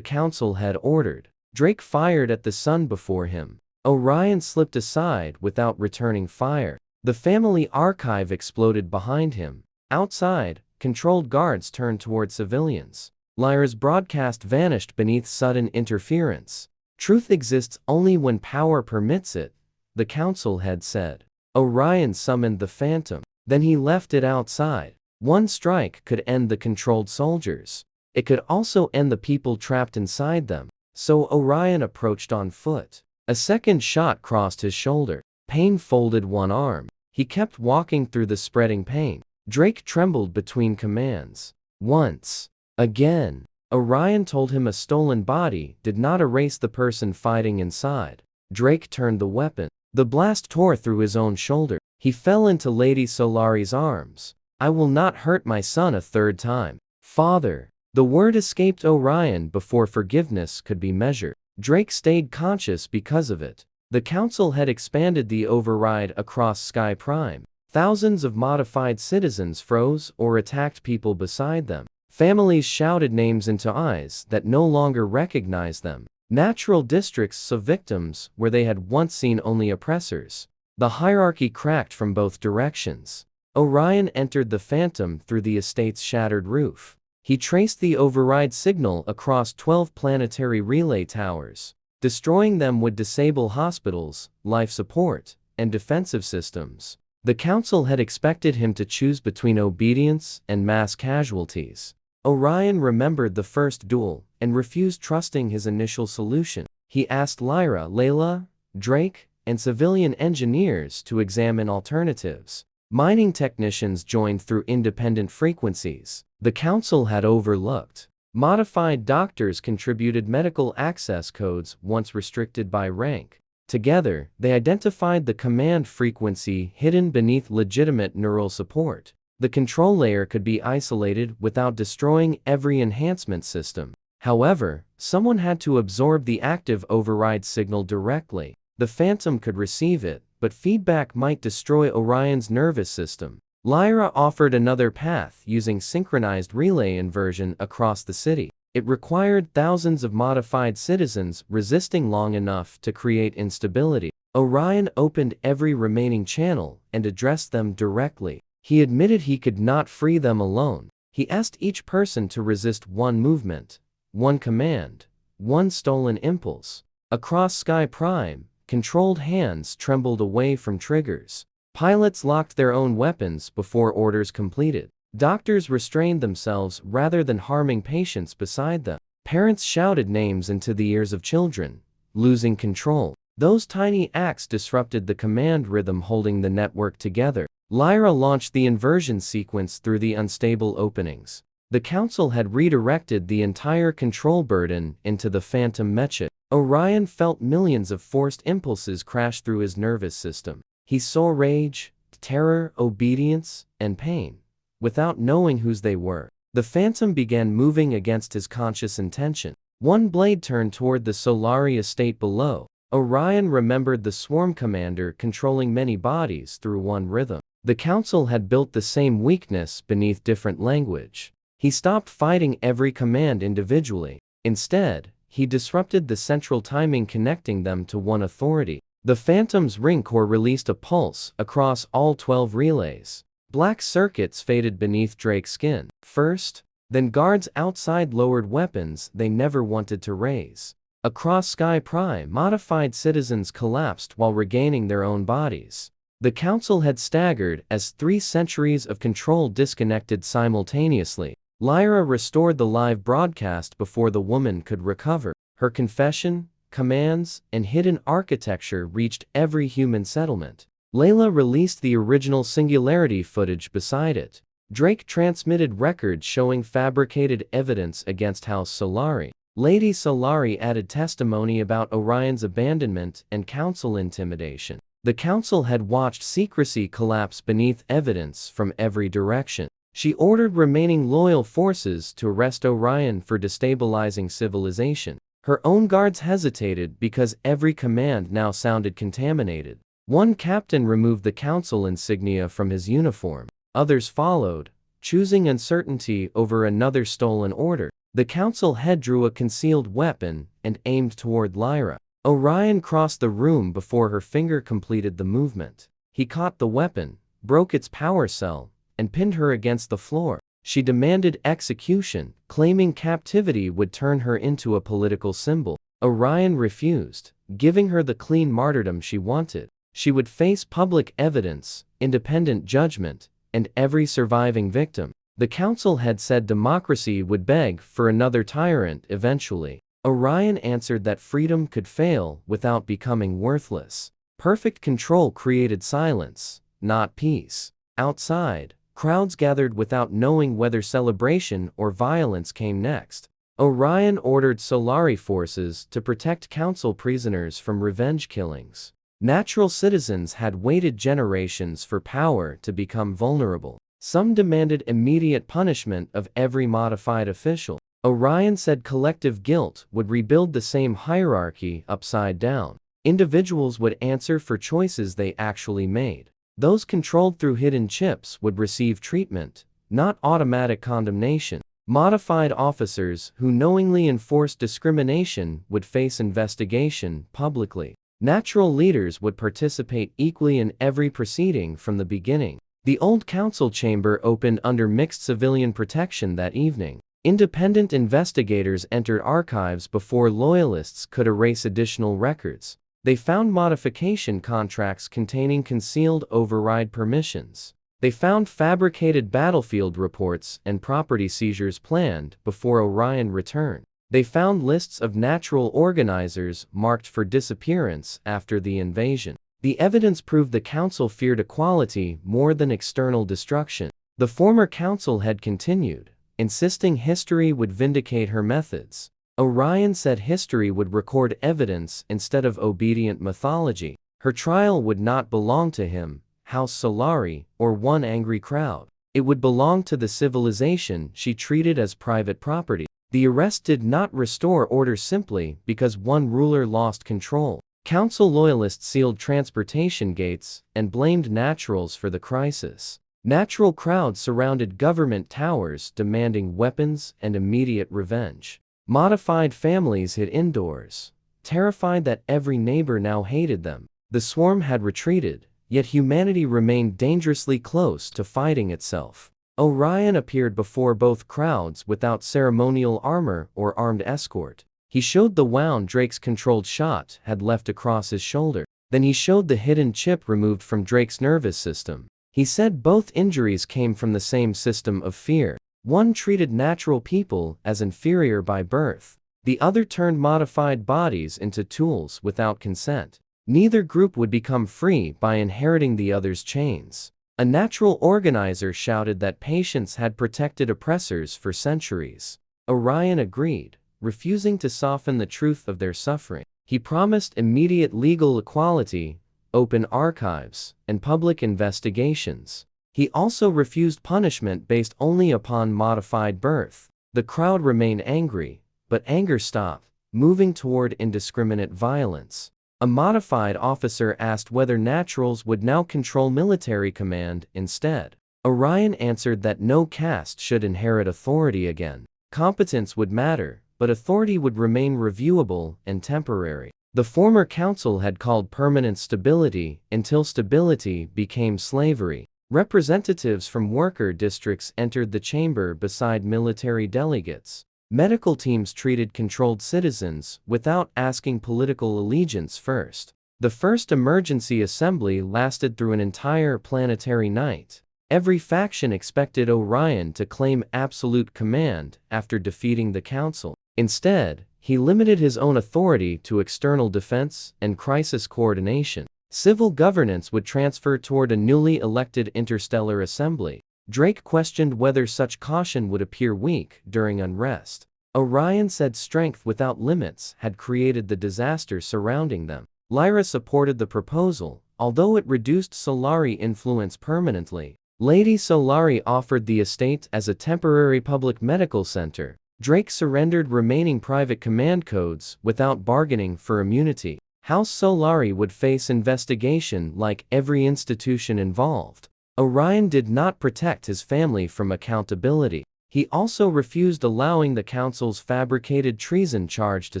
council had ordered. Drake fired at the sun before him. Orion slipped aside without returning fire. The family archive exploded behind him. Outside, controlled guards turned toward civilians. Lyra's broadcast vanished beneath sudden interference. "Truth exists only when power permits it," the council had said. Orion summoned the Phantom. Then he left it outside. One strike could end the controlled soldiers. It could also end the people trapped inside them. So Orion approached on foot. A second shot crossed his shoulder. Pain folded one arm. He kept walking through the spreading pain. Drake trembled between commands. Once. Again. Orion told him a stolen body did not erase the person fighting inside. Drake turned the weapon. The blast tore through his own shoulder. He fell into Lady Solari's arms. "I will not hurt my son a third time, Father." The word escaped Orion before forgiveness could be measured. Drake stayed conscious because of it. The council had expanded the override across Sky Prime. Thousands of modified citizens froze or attacked people beside them. Families shouted names into eyes that no longer recognized them. Natural districts saw victims where they had once seen only oppressors. The hierarchy cracked from both directions. Orion entered the Phantom through the estate's shattered roof. He traced the override signal across 12 planetary relay towers. Destroying them would disable hospitals, life support, and defensive systems. The council had expected him to choose between obedience and mass casualties. Orion remembered the first duel and refused trusting his initial solution. He asked Lyra, Layla, Drake, and civilian engineers to examine alternatives. Mining technicians joined through independent frequencies. The council had overlooked. Modified doctors contributed medical access codes once restricted by rank. Together, they identified the command frequency hidden beneath legitimate neural support. The control layer could be isolated without destroying every enhancement system. However, someone had to absorb the active override signal directly. The Phantom could receive it, but feedback might destroy Orion's nervous system. Lyra offered another path using synchronized relay inversion across the city. It required thousands of modified citizens resisting long enough to create instability. Orion opened every remaining channel and addressed them directly. He admitted he could not free them alone. He asked each person to resist one movement, one command, one stolen impulse. Across Sky Prime, controlled hands trembled away from triggers. Pilots locked their own weapons before orders completed. Doctors restrained themselves rather than harming patients beside them. Parents shouted names into the ears of children, losing control. Those tiny acts disrupted the command rhythm holding the network together. Lyra launched the inversion sequence through the unstable openings. The council had redirected the entire control burden into the Phantom Mecha. Orion felt millions of forced impulses crash through his nervous system. He saw rage, terror, obedience, and pain, without knowing whose they were. The Phantom began moving against his conscious intention. One blade turned toward the Solari estate below. Orion remembered the swarm commander controlling many bodies through one rhythm. The council had built the same weakness beneath different language. He stopped fighting every command individually. Instead, he disrupted the central timing connecting them to one authority. The Phantom's ring core released a pulse across all 12 relays. Black circuits faded beneath Drake's skin. First, then guards outside lowered weapons they never wanted to raise. Across Sky Prime, modified citizens collapsed while regaining their own bodies. The council had staggered as 3 centuries of control disconnected simultaneously. Lyra restored the live broadcast before the woman could recover. Her confession, commands, and hidden architecture reached every human settlement. Layla released the original Singularity footage beside it. Drake transmitted records showing fabricated evidence against House Solari. Lady Solari added testimony about Orion's abandonment and council intimidation. The council had watched secrecy collapse beneath evidence from every direction. She ordered remaining loyal forces to arrest Orion for destabilizing civilization. Her own guards hesitated because every command now sounded contaminated. One captain removed the council insignia from his uniform. Others followed, choosing uncertainty over another stolen order. The council head drew a concealed weapon and aimed toward Lyra. Orion crossed the room before her finger completed the movement. He caught the weapon, broke its power cell, and pinned her against the floor. She demanded execution, claiming captivity would turn her into a political symbol. Orion refused, giving her the clean martyrdom she wanted. She would face public evidence, independent judgment, and every surviving victim. The council had said democracy would beg for another tyrant eventually. Orion answered that freedom could fail without becoming worthless. Perfect control created silence, not peace. Outside, crowds gathered without knowing whether celebration or violence came next. Orion ordered Solari forces to protect council prisoners from revenge killings. Natural citizens had waited generations for power to become vulnerable. Some demanded immediate punishment of every modified official. Orion said collective guilt would rebuild the same hierarchy upside down. Individuals would answer for choices they actually made. Those controlled through hidden chips would receive treatment, not automatic condemnation. Modified officers who knowingly enforced discrimination would face investigation publicly. Natural leaders would participate equally in every proceeding from the beginning. The old council chamber opened under mixed civilian protection that evening. Independent investigators entered archives before loyalists could erase additional records. They found modification contracts containing concealed override permissions. They found fabricated battlefield reports and property seizures planned before Orion returned. They found lists of natural organizers marked for disappearance after the invasion. The evidence proved the council feared equality more than external destruction. The former council had continued, insisting history would vindicate her methods. Orion said history would record evidence instead of obedient mythology. Her trial would not belong to him, House Solari, or one angry crowd. It would belong to the civilization she treated as private property. The arrest did not restore order simply because one ruler lost control. Council loyalists sealed transportation gates and blamed naturals for the crisis. Natural crowds surrounded government towers demanding weapons and immediate revenge. Modified families hid indoors, terrified that every neighbor now hated them. The swarm had retreated, yet humanity remained dangerously close to fighting itself. Orion appeared before both crowds without ceremonial armor or armed escort. He showed the wound Drake's controlled shot had left across his shoulder. Then he showed the hidden chip removed from Drake's nervous system. He said both injuries came from the same system of fear. One treated natural people as inferior by birth. The other turned modified bodies into tools without consent. Neither group would become free by inheriting the other's chains. A natural organizer shouted that patience had protected oppressors for centuries. Orion agreed, refusing to soften the truth of their suffering. He promised immediate legal equality, open archives, and public investigations. He also refused punishment based only upon modified birth. The crowd remained angry, but anger stopped, moving toward indiscriminate violence. A modified officer asked whether naturals would now control military command instead. Orion answered that no caste should inherit authority again. Competence would matter, but authority would remain reviewable and temporary. The former council had called permanent stability until stability became slavery. Representatives from worker districts entered the chamber beside military delegates. Medical teams treated controlled citizens without asking political allegiance first. The first emergency assembly lasted through an entire planetary night. Every faction expected Orion to claim absolute command after defeating the council. Instead, he limited his own authority to external defense and crisis coordination. Civil governance would transfer toward a newly elected interstellar assembly. Drake questioned whether such caution would appear weak during unrest. Orion said strength without limits had created the disaster surrounding them. Lyra supported the proposal, although it reduced Solari influence permanently. Lady Solari offered the estate as a temporary public medical center. Drake surrendered remaining private command codes without bargaining for immunity. House Solari would face investigation like every institution involved. Orion did not protect his family from accountability. He also refused allowing the council's fabricated treason charge to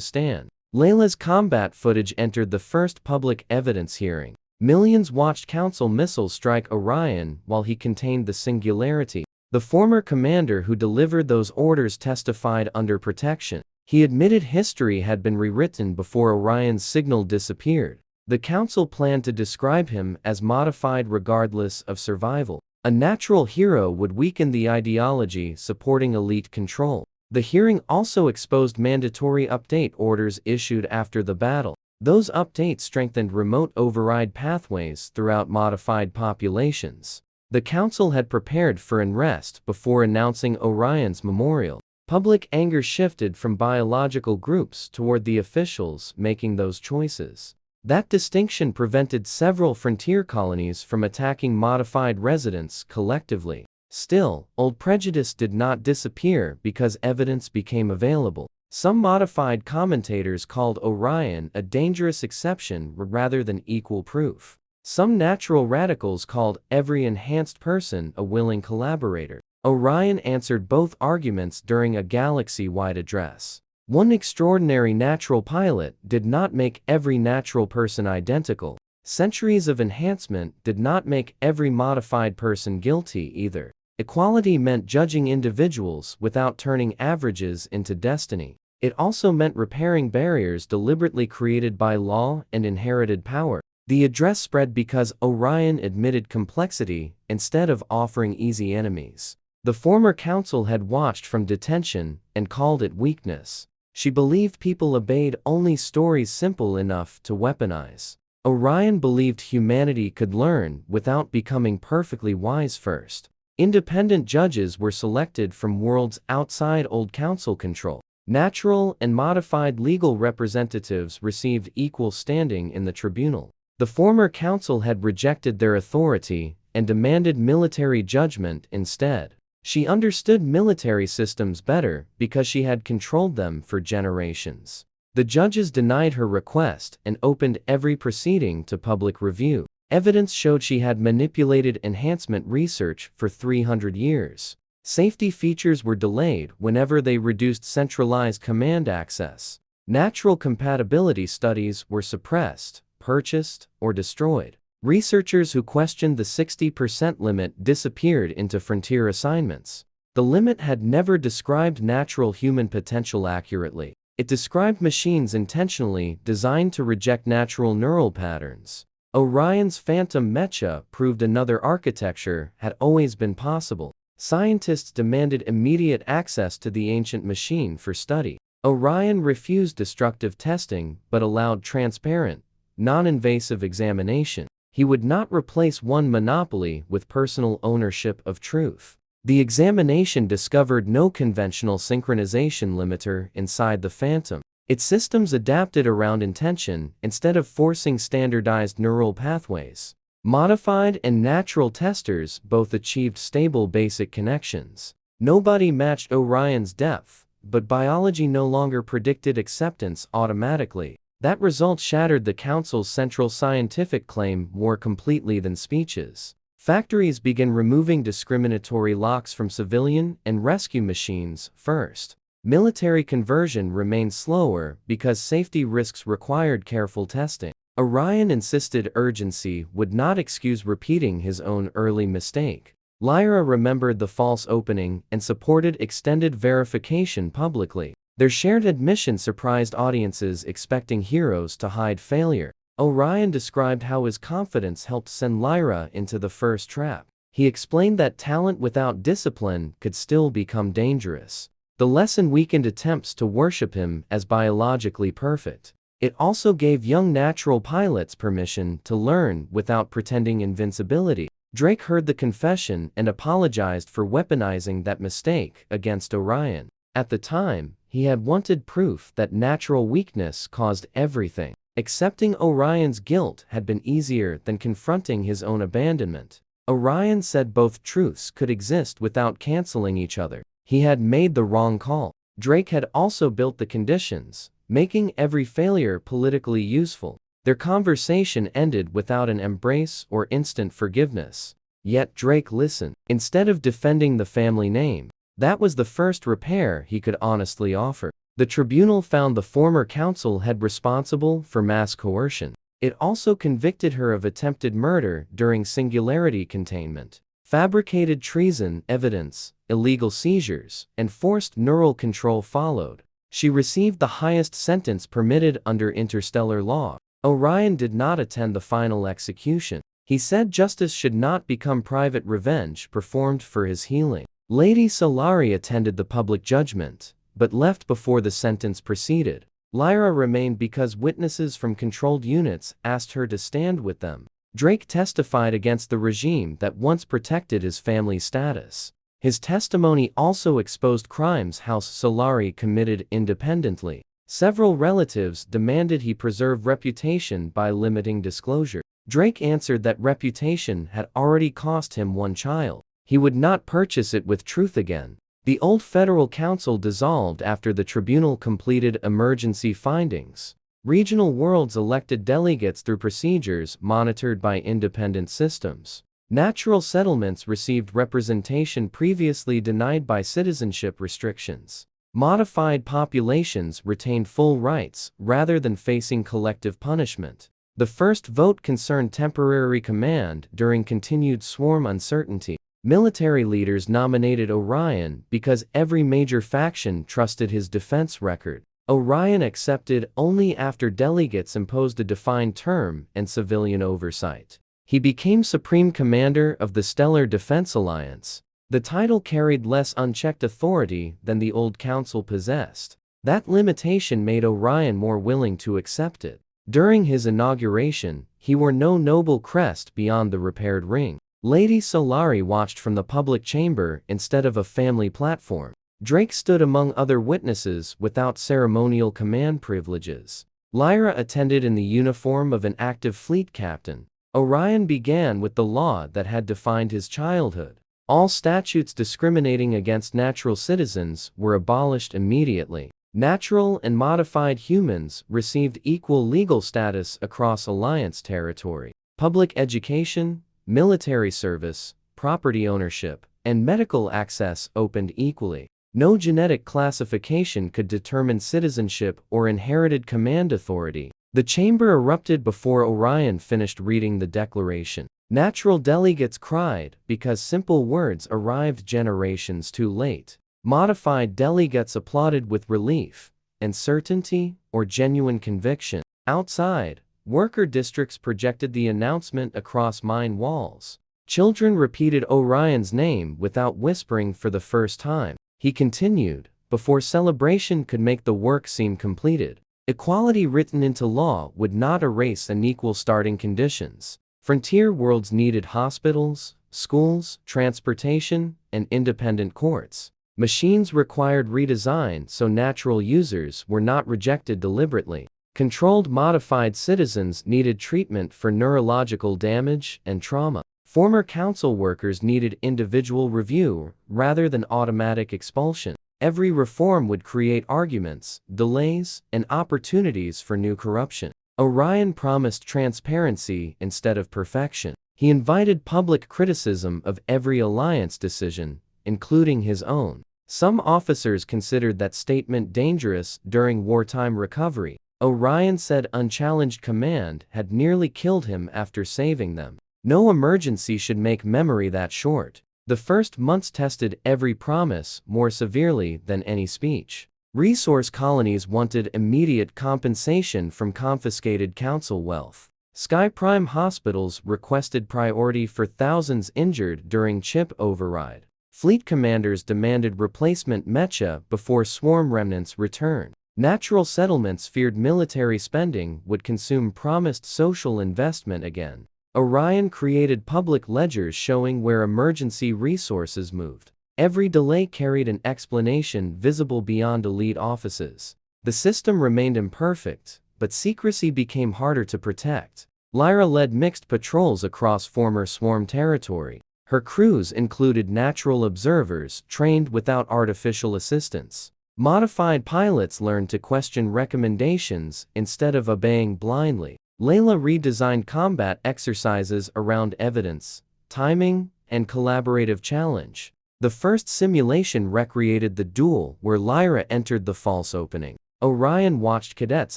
stand. Layla's combat footage entered the first public evidence hearing. Millions watched council missiles strike Orion while he contained the singularity. The former commander who delivered those orders testified under protection. He admitted history had been rewritten before Orion's signal disappeared. The council planned to describe him as modified regardless of survival. A natural hero would weaken the ideology supporting elite control. The hearing also exposed mandatory update orders issued after the battle. Those updates strengthened remote override pathways throughout modified populations. The council had prepared for unrest before announcing Orion's memorial. Public anger shifted from biological groups toward the officials making those choices. That distinction prevented several frontier colonies from attacking modified residents collectively. Still, old prejudice did not disappear because evidence became available. Some modified commentators called Orion a dangerous exception rather than equal proof. Some natural radicals called every enhanced person a willing collaborator. Orion answered both arguments during a galaxy-wide address. One extraordinary natural pilot did not make every natural person identical. Centuries of enhancement did not make every modified person guilty either. Equality meant judging individuals without turning averages into destiny. It also meant repairing barriers deliberately created by law and inherited power. The address spread because Orion admitted complexity instead of offering easy enemies. The former council had watched from detention and called it weakness. She believed people obeyed only stories simple enough to weaponize. Orion believed humanity could learn without becoming perfectly wise first. Independent judges were selected from worlds outside old council control. Natural and modified legal representatives received equal standing in the tribunal. The former council had rejected their authority and demanded military judgment instead. She understood military systems better because she had controlled them for generations. The judges denied her request and opened every proceeding to public review. Evidence showed she had manipulated enhancement research for 300 years. Safety features were delayed whenever they reduced centralized command access. Natural compatibility studies were suppressed, purchased, or destroyed. Researchers who questioned the 60% limit disappeared into frontier assignments. The limit had never described natural human potential accurately. It described machines intentionally designed to reject natural neural patterns. Orion's Phantom Mecha proved another architecture had always been possible. Scientists demanded immediate access to the ancient machine for study. Orion refused destructive testing but allowed transparent, non-invasive examination. He would not replace one monopoly with personal ownership of truth. The examination discovered no conventional synchronization limiter inside the Phantom. Its systems adapted around intention instead of forcing standardized neural pathways. Modified and natural testers both achieved stable basic connections. Nobody matched Orion's depth, but biology no longer predicted acceptance automatically. That result shattered the council's central scientific claim more completely than speeches. Factories began removing discriminatory locks from civilian and rescue machines first. Military conversion remained slower because safety risks required careful testing. Orion insisted urgency would not excuse repeating his own early mistake. Lyra remembered the false opening and supported extended verification publicly. Their shared admission surprised audiences expecting heroes to hide failure. Orion described how his confidence helped send Lyra into the first trap. He explained that talent without discipline could still become dangerous. The lesson weakened attempts to worship him as biologically perfect. It also gave young natural pilots permission to learn without pretending invincibility. Drake heard the confession and apologized for weaponizing that mistake against Orion. At the time, he had wanted proof that natural weakness caused everything. Accepting Orion's guilt had been easier than confronting his own abandonment. Orion said both truths could exist without canceling each other. He had made the wrong call. Drake had also built the conditions, making every failure politically useful. Their conversation ended without an embrace or instant forgiveness. Yet Drake listened. Instead of defending the family name, that was the first repair he could honestly offer. The tribunal found the former counsel head responsible for mass coercion. It also convicted her of attempted murder during singularity containment, fabricated treason evidence, illegal seizures, and forced neural control followed. She received the highest sentence permitted under interstellar law. Orion did not attend the final execution. He said justice should not become private revenge performed for his healing. Lady Solari attended the public judgment, but left before the sentence proceeded. Lyra remained because witnesses from controlled units asked her to stand with them. Drake testified against the regime that once protected his family status. His testimony also exposed crimes House Solari committed independently. Several relatives demanded he preserve reputation by limiting disclosure. Drake answered that reputation had already cost him one child. He would not purchase it with truth again. The old federal council dissolved after the tribunal completed emergency findings. Regional worlds elected delegates through procedures monitored by independent systems. Natural settlements received representation previously denied by citizenship restrictions. Modified populations retained full rights rather than facing collective punishment. The first vote concerned temporary command during continued swarm uncertainty. Military leaders nominated Orion because every major faction trusted his defense record. Orion accepted only after delegates imposed a defined term and civilian oversight. He became Supreme Commander of the Stellar Defense Alliance. The title carried less unchecked authority than the old council possessed. That limitation made Orion more willing to accept it. During his inauguration, he wore no noble crest beyond the repaired ring. Lady Solari watched from the public chamber instead of a family platform. Drake stood among other witnesses without ceremonial command privileges. Lyra attended in the uniform of an active fleet captain. Orion began with the law that had defined his childhood. All statutes discriminating against natural citizens were abolished immediately. Natural and modified humans received equal legal status across Alliance territory. Public education, military service, property ownership, and medical access opened equally. No genetic classification could determine citizenship or inherited command authority. The chamber erupted before Orion finished reading the declaration. Natural delegates cried because simple words arrived generations too late. Modified delegates applauded with relief and certainty or genuine conviction. Outside, worker districts projected the announcement across mine walls. Children repeated Orion's name without whispering for the first time. He continued, before celebration could make the work seem completed. Equality written into law would not erase unequal starting conditions. Frontier worlds needed hospitals, schools, transportation, and independent courts. Machines required redesign so natural users were not rejected deliberately. Controlled modified citizens needed treatment for neurological damage and trauma. Former council workers needed individual review rather than automatic expulsion. Every reform would create arguments, delays, and opportunities for new corruption. Orion promised transparency instead of perfection. He invited public criticism of every alliance decision, including his own. Some officers considered that statement dangerous during wartime recovery. Orion said unchallenged command had nearly killed him after saving them. No emergency should make memory that short. The first months tested every promise more severely than any speech. Resource colonies wanted immediate compensation from confiscated council wealth. Sky Prime hospitals requested priority for thousands injured during chip override. Fleet commanders demanded replacement mecha before swarm remnants returned. Natural settlements feared military spending would consume promised social investment again. Orion created public ledgers showing where emergency resources moved. Every delay carried an explanation visible beyond elite offices. The system remained imperfect, but secrecy became harder to protect. Lyra led mixed patrols across former swarm territory. Her crews included natural observers trained without artificial assistance. Modified pilots learned to question recommendations instead of obeying blindly. Layla redesigned combat exercises around evidence, timing, and collaborative challenge. The first simulation recreated the duel where Lyra entered the false opening. Orion watched cadets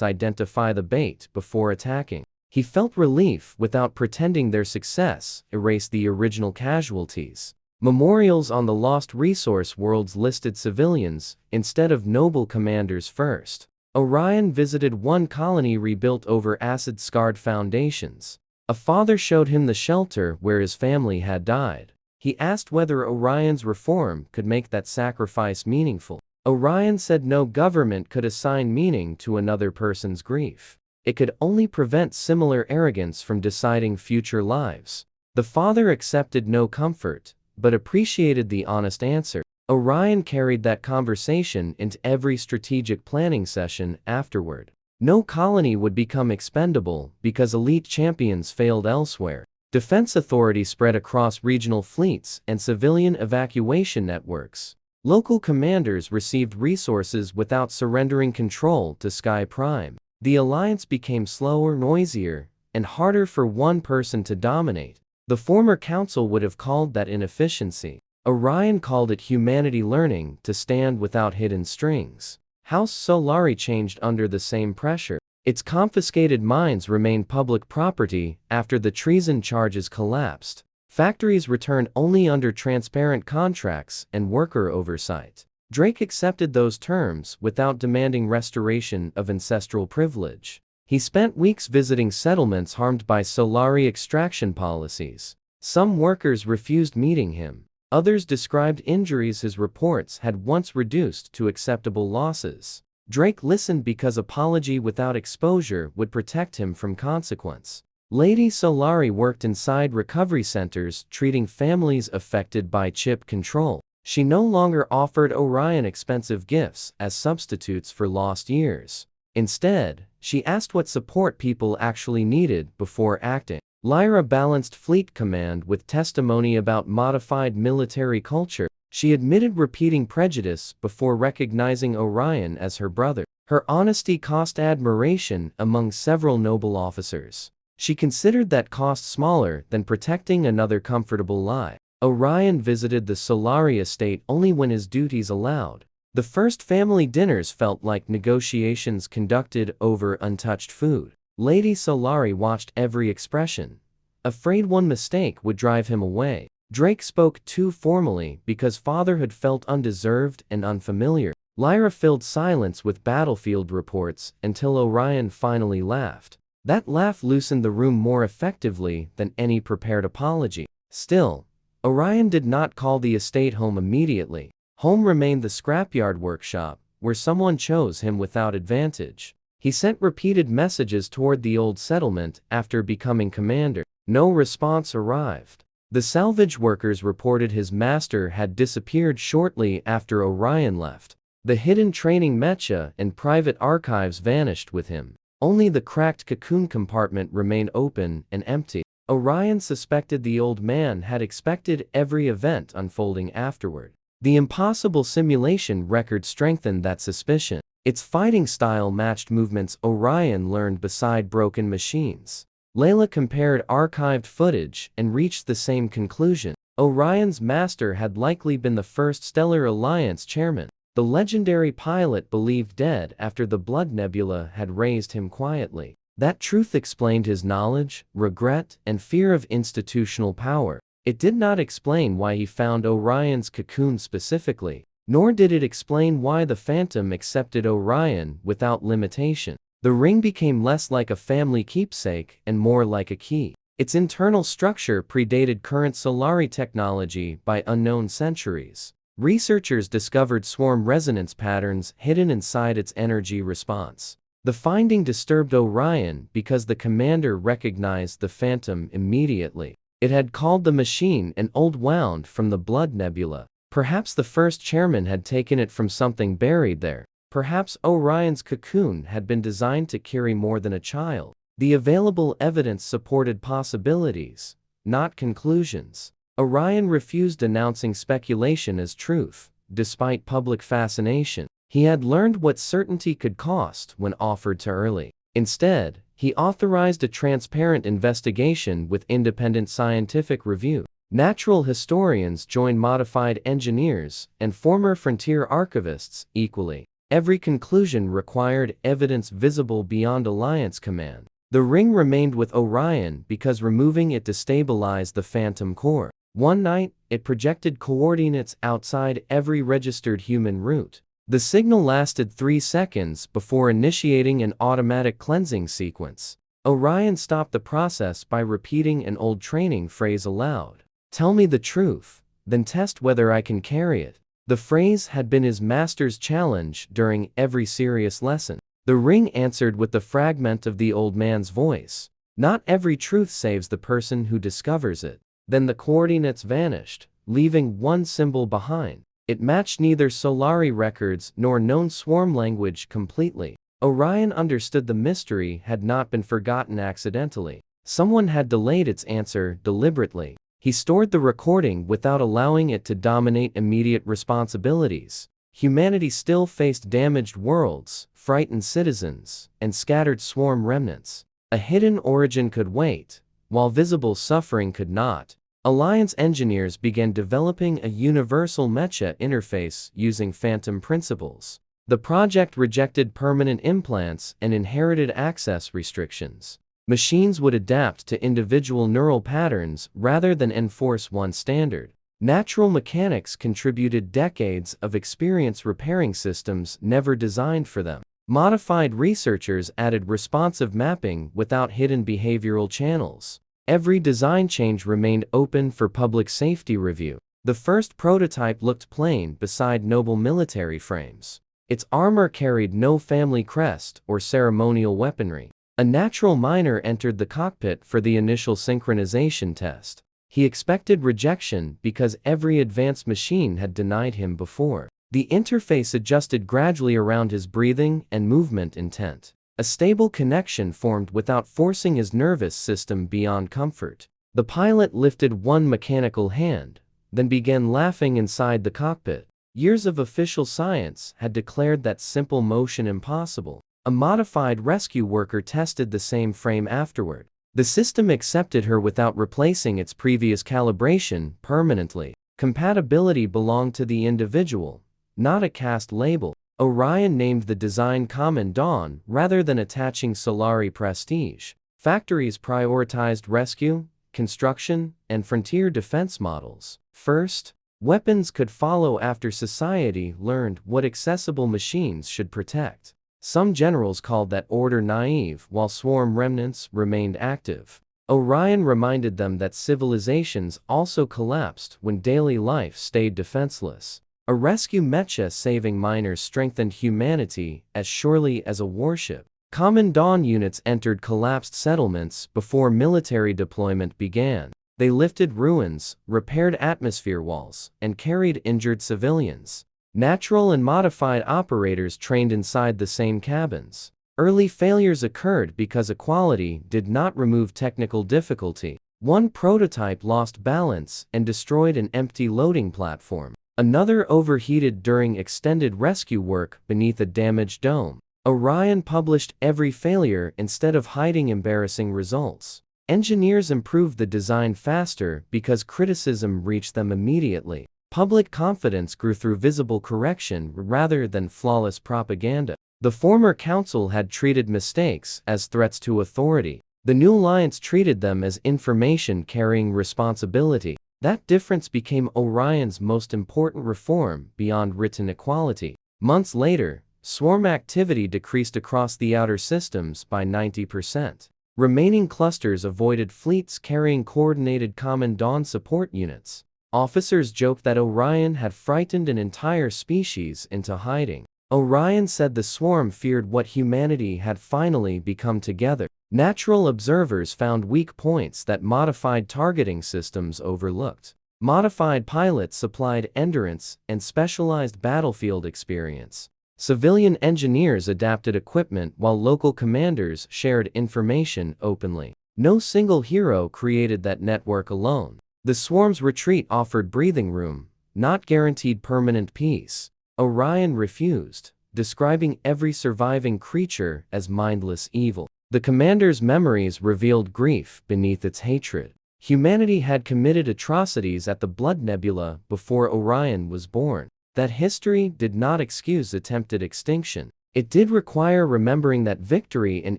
identify the bait before attacking. He felt relief without pretending their success erased the original casualties. Memorials on the lost resource worlds listed civilians instead of noble commanders first. Orion visited one colony rebuilt over acid-scarred foundations. A father showed him the shelter where his family had died. He asked whether Orion's reform could make that sacrifice meaningful. Orion said no government could assign meaning to another person's grief. It could only prevent similar arrogance from deciding future lives. The father accepted no comfort, but appreciated the honest answer. Orion carried that conversation into every strategic planning session afterward. No colony would become expendable because elite champions failed elsewhere. Defense authority spread across regional fleets and civilian evacuation networks. Local commanders received resources without surrendering control to Sky Prime. The alliance became slower, noisier, and harder for one person to dominate. The former council would have called that inefficiency. Orion called it humanity learning to stand without hidden strings. House Solari changed under the same pressure. Its confiscated mines remained public property after the treason charges collapsed. Factories returned only under transparent contracts and worker oversight. Drake accepted those terms without demanding restoration of ancestral privilege. He spent weeks visiting settlements harmed by Solari extraction policies. Some workers refused meeting him. Others described injuries his reports had once reduced to acceptable losses. Drake listened because apology without exposure would protect him from consequence. Lady Solari worked inside recovery centers treating families affected by chip control. She no longer offered Orion expensive gifts as substitutes for lost years. Instead, she asked what support people actually needed before acting. Lyra balanced fleet command with testimony about modified military culture. She admitted repeating prejudice before recognizing Orion as her brother. Her honesty cost admiration among several noble officers. She considered that cost smaller than protecting another comfortable lie. Orion visited the Solari estate only when his duties allowed. The first family dinners felt like negotiations conducted over untouched food. Lady Solari watched every expression, afraid one mistake would drive him away. Drake spoke too formally because fatherhood felt undeserved and unfamiliar. Lyra filled silence with battlefield reports until Orion finally laughed. That laugh loosened the room more effectively than any prepared apology. Still, Orion did not call the estate home immediately. Home remained the scrapyard workshop, where someone chose him without advantage. He sent repeated messages toward the old settlement after becoming commander. No response arrived. The salvage workers reported his master had disappeared shortly after Orion left. The hidden training mecha and private archives vanished with him. Only the cracked cocoon compartment remained open and empty. Orion suspected the old man had expected every event unfolding afterward. The impossible simulation record strengthened that suspicion. Its fighting style matched movements Orion learned beside broken machines. Layla compared archived footage and reached the same conclusion. Orion's master had likely been the first Stellar Alliance chairman. The legendary pilot believed dead after the Blood Nebula had raised him quietly. That truth explained his knowledge, regret, and fear of institutional power. It did not explain why he found Orion's cocoon specifically, nor did it explain why the Phantom accepted Orion without limitation. The ring became less like a family keepsake and more like a key. Its internal structure predated current Solari technology by unknown centuries. Researchers discovered swarm resonance patterns hidden inside its energy response. The finding disturbed Orion because the commander recognized the Phantom immediately. It had called the machine an old wound from the Blood Nebula. Perhaps the first chairman had taken it from something buried there. Perhaps Orion's cocoon had been designed to carry more than a child. The available evidence supported possibilities, not conclusions. Orion refused, announcing speculation as truth. Despite public fascination, he had learned what certainty could cost when offered too early. Instead, he authorized a transparent investigation with independent scientific review. Natural historians joined modified engineers and former frontier archivists equally. Every conclusion required evidence visible beyond Alliance command. The ring remained with Orion because removing it destabilized the Phantom core. One night, it projected coordinates outside every registered human route. The signal lasted 3 seconds before initiating an automatic cleansing sequence. Orion stopped the process by repeating an old training phrase aloud. "Tell me the truth, then test whether I can carry it." The phrase had been his master's challenge during every serious lesson. The ring answered with the fragment of the old man's voice. "Not every truth saves the person who discovers it." Then the coordinates vanished, leaving one symbol behind. It matched neither Solari records nor known swarm language completely. Orion understood the mystery had not been forgotten accidentally. Someone had delayed its answer deliberately. He stored the recording without allowing it to dominate immediate responsibilities. Humanity still faced damaged worlds, frightened citizens, and scattered swarm remnants. A hidden origin could wait, while visible suffering could not. Alliance engineers began developing a universal mecha interface using Phantom principles. The project rejected permanent implants and inherited access restrictions. Machines would adapt to individual neural patterns rather than enforce one standard. Natural mechanics contributed decades of experience repairing systems never designed for them. Modified researchers added responsive mapping without hidden behavioral channels. Every design change remained open for public safety review. The first prototype looked plain beside noble military frames. Its armor carried no family crest or ceremonial weaponry. A natural miner entered the cockpit for the initial synchronization test. He expected rejection because every advanced machine had denied him before. The interface adjusted gradually around his breathing and movement intent. A stable connection formed without forcing his nervous system beyond comfort. The pilot lifted one mechanical hand, then began laughing inside the cockpit. Years of official science had declared that simple motion impossible. A modified rescue worker tested the same frame afterward. The system accepted her without replacing its previous calibration permanently. Compatibility belonged to the individual, not a caste label. Orion named the design Common Dawn rather than attaching Solari prestige. Factories prioritized rescue, construction, and frontier defense models. First, weapons could follow after society learned what accessible machines should protect. Some generals called that order naive while swarm remnants remained active. Orion reminded them that civilizations also collapsed when daily life stayed defenseless. A rescue mecha saving miners strengthened humanity as surely as a warship. Common Dawn units entered collapsed settlements before military deployment began. They lifted ruins, repaired atmosphere walls, and carried injured civilians. Natural and modified operators trained inside the same cabins. Early failures occurred because equality did not remove technical difficulty. One prototype lost balance and destroyed an empty loading platform. Another overheated during extended rescue work beneath a damaged dome. Orion published every failure instead of hiding embarrassing results. Engineers improved the design faster because criticism reached them immediately. Public confidence grew through visible correction rather than flawless propaganda. The former council had treated mistakes as threats to authority. The new alliance treated them as information carrying responsibility. That difference became Orion's most important reform beyond written equality. Months later, swarm activity decreased across the outer systems by 90%. Remaining clusters avoided fleets carrying coordinated Common Dawn support units. Officers joked that Orion had frightened an entire species into hiding. Orion said the swarm feared what humanity had finally become together. Natural observers found weak points that modified targeting systems overlooked. Modified pilots supplied endurance and specialized battlefield experience. Civilian engineers adapted equipment while local commanders shared information openly. No single hero created that network alone. The swarm's retreat offered breathing room, not guaranteed permanent peace. Orion refused, describing every surviving creature as mindless evil. The commander's memories revealed grief beneath its hatred. Humanity had committed atrocities at the Blood Nebula before Orion was born. That history did not excuse attempted extinction. It did require remembering that victory and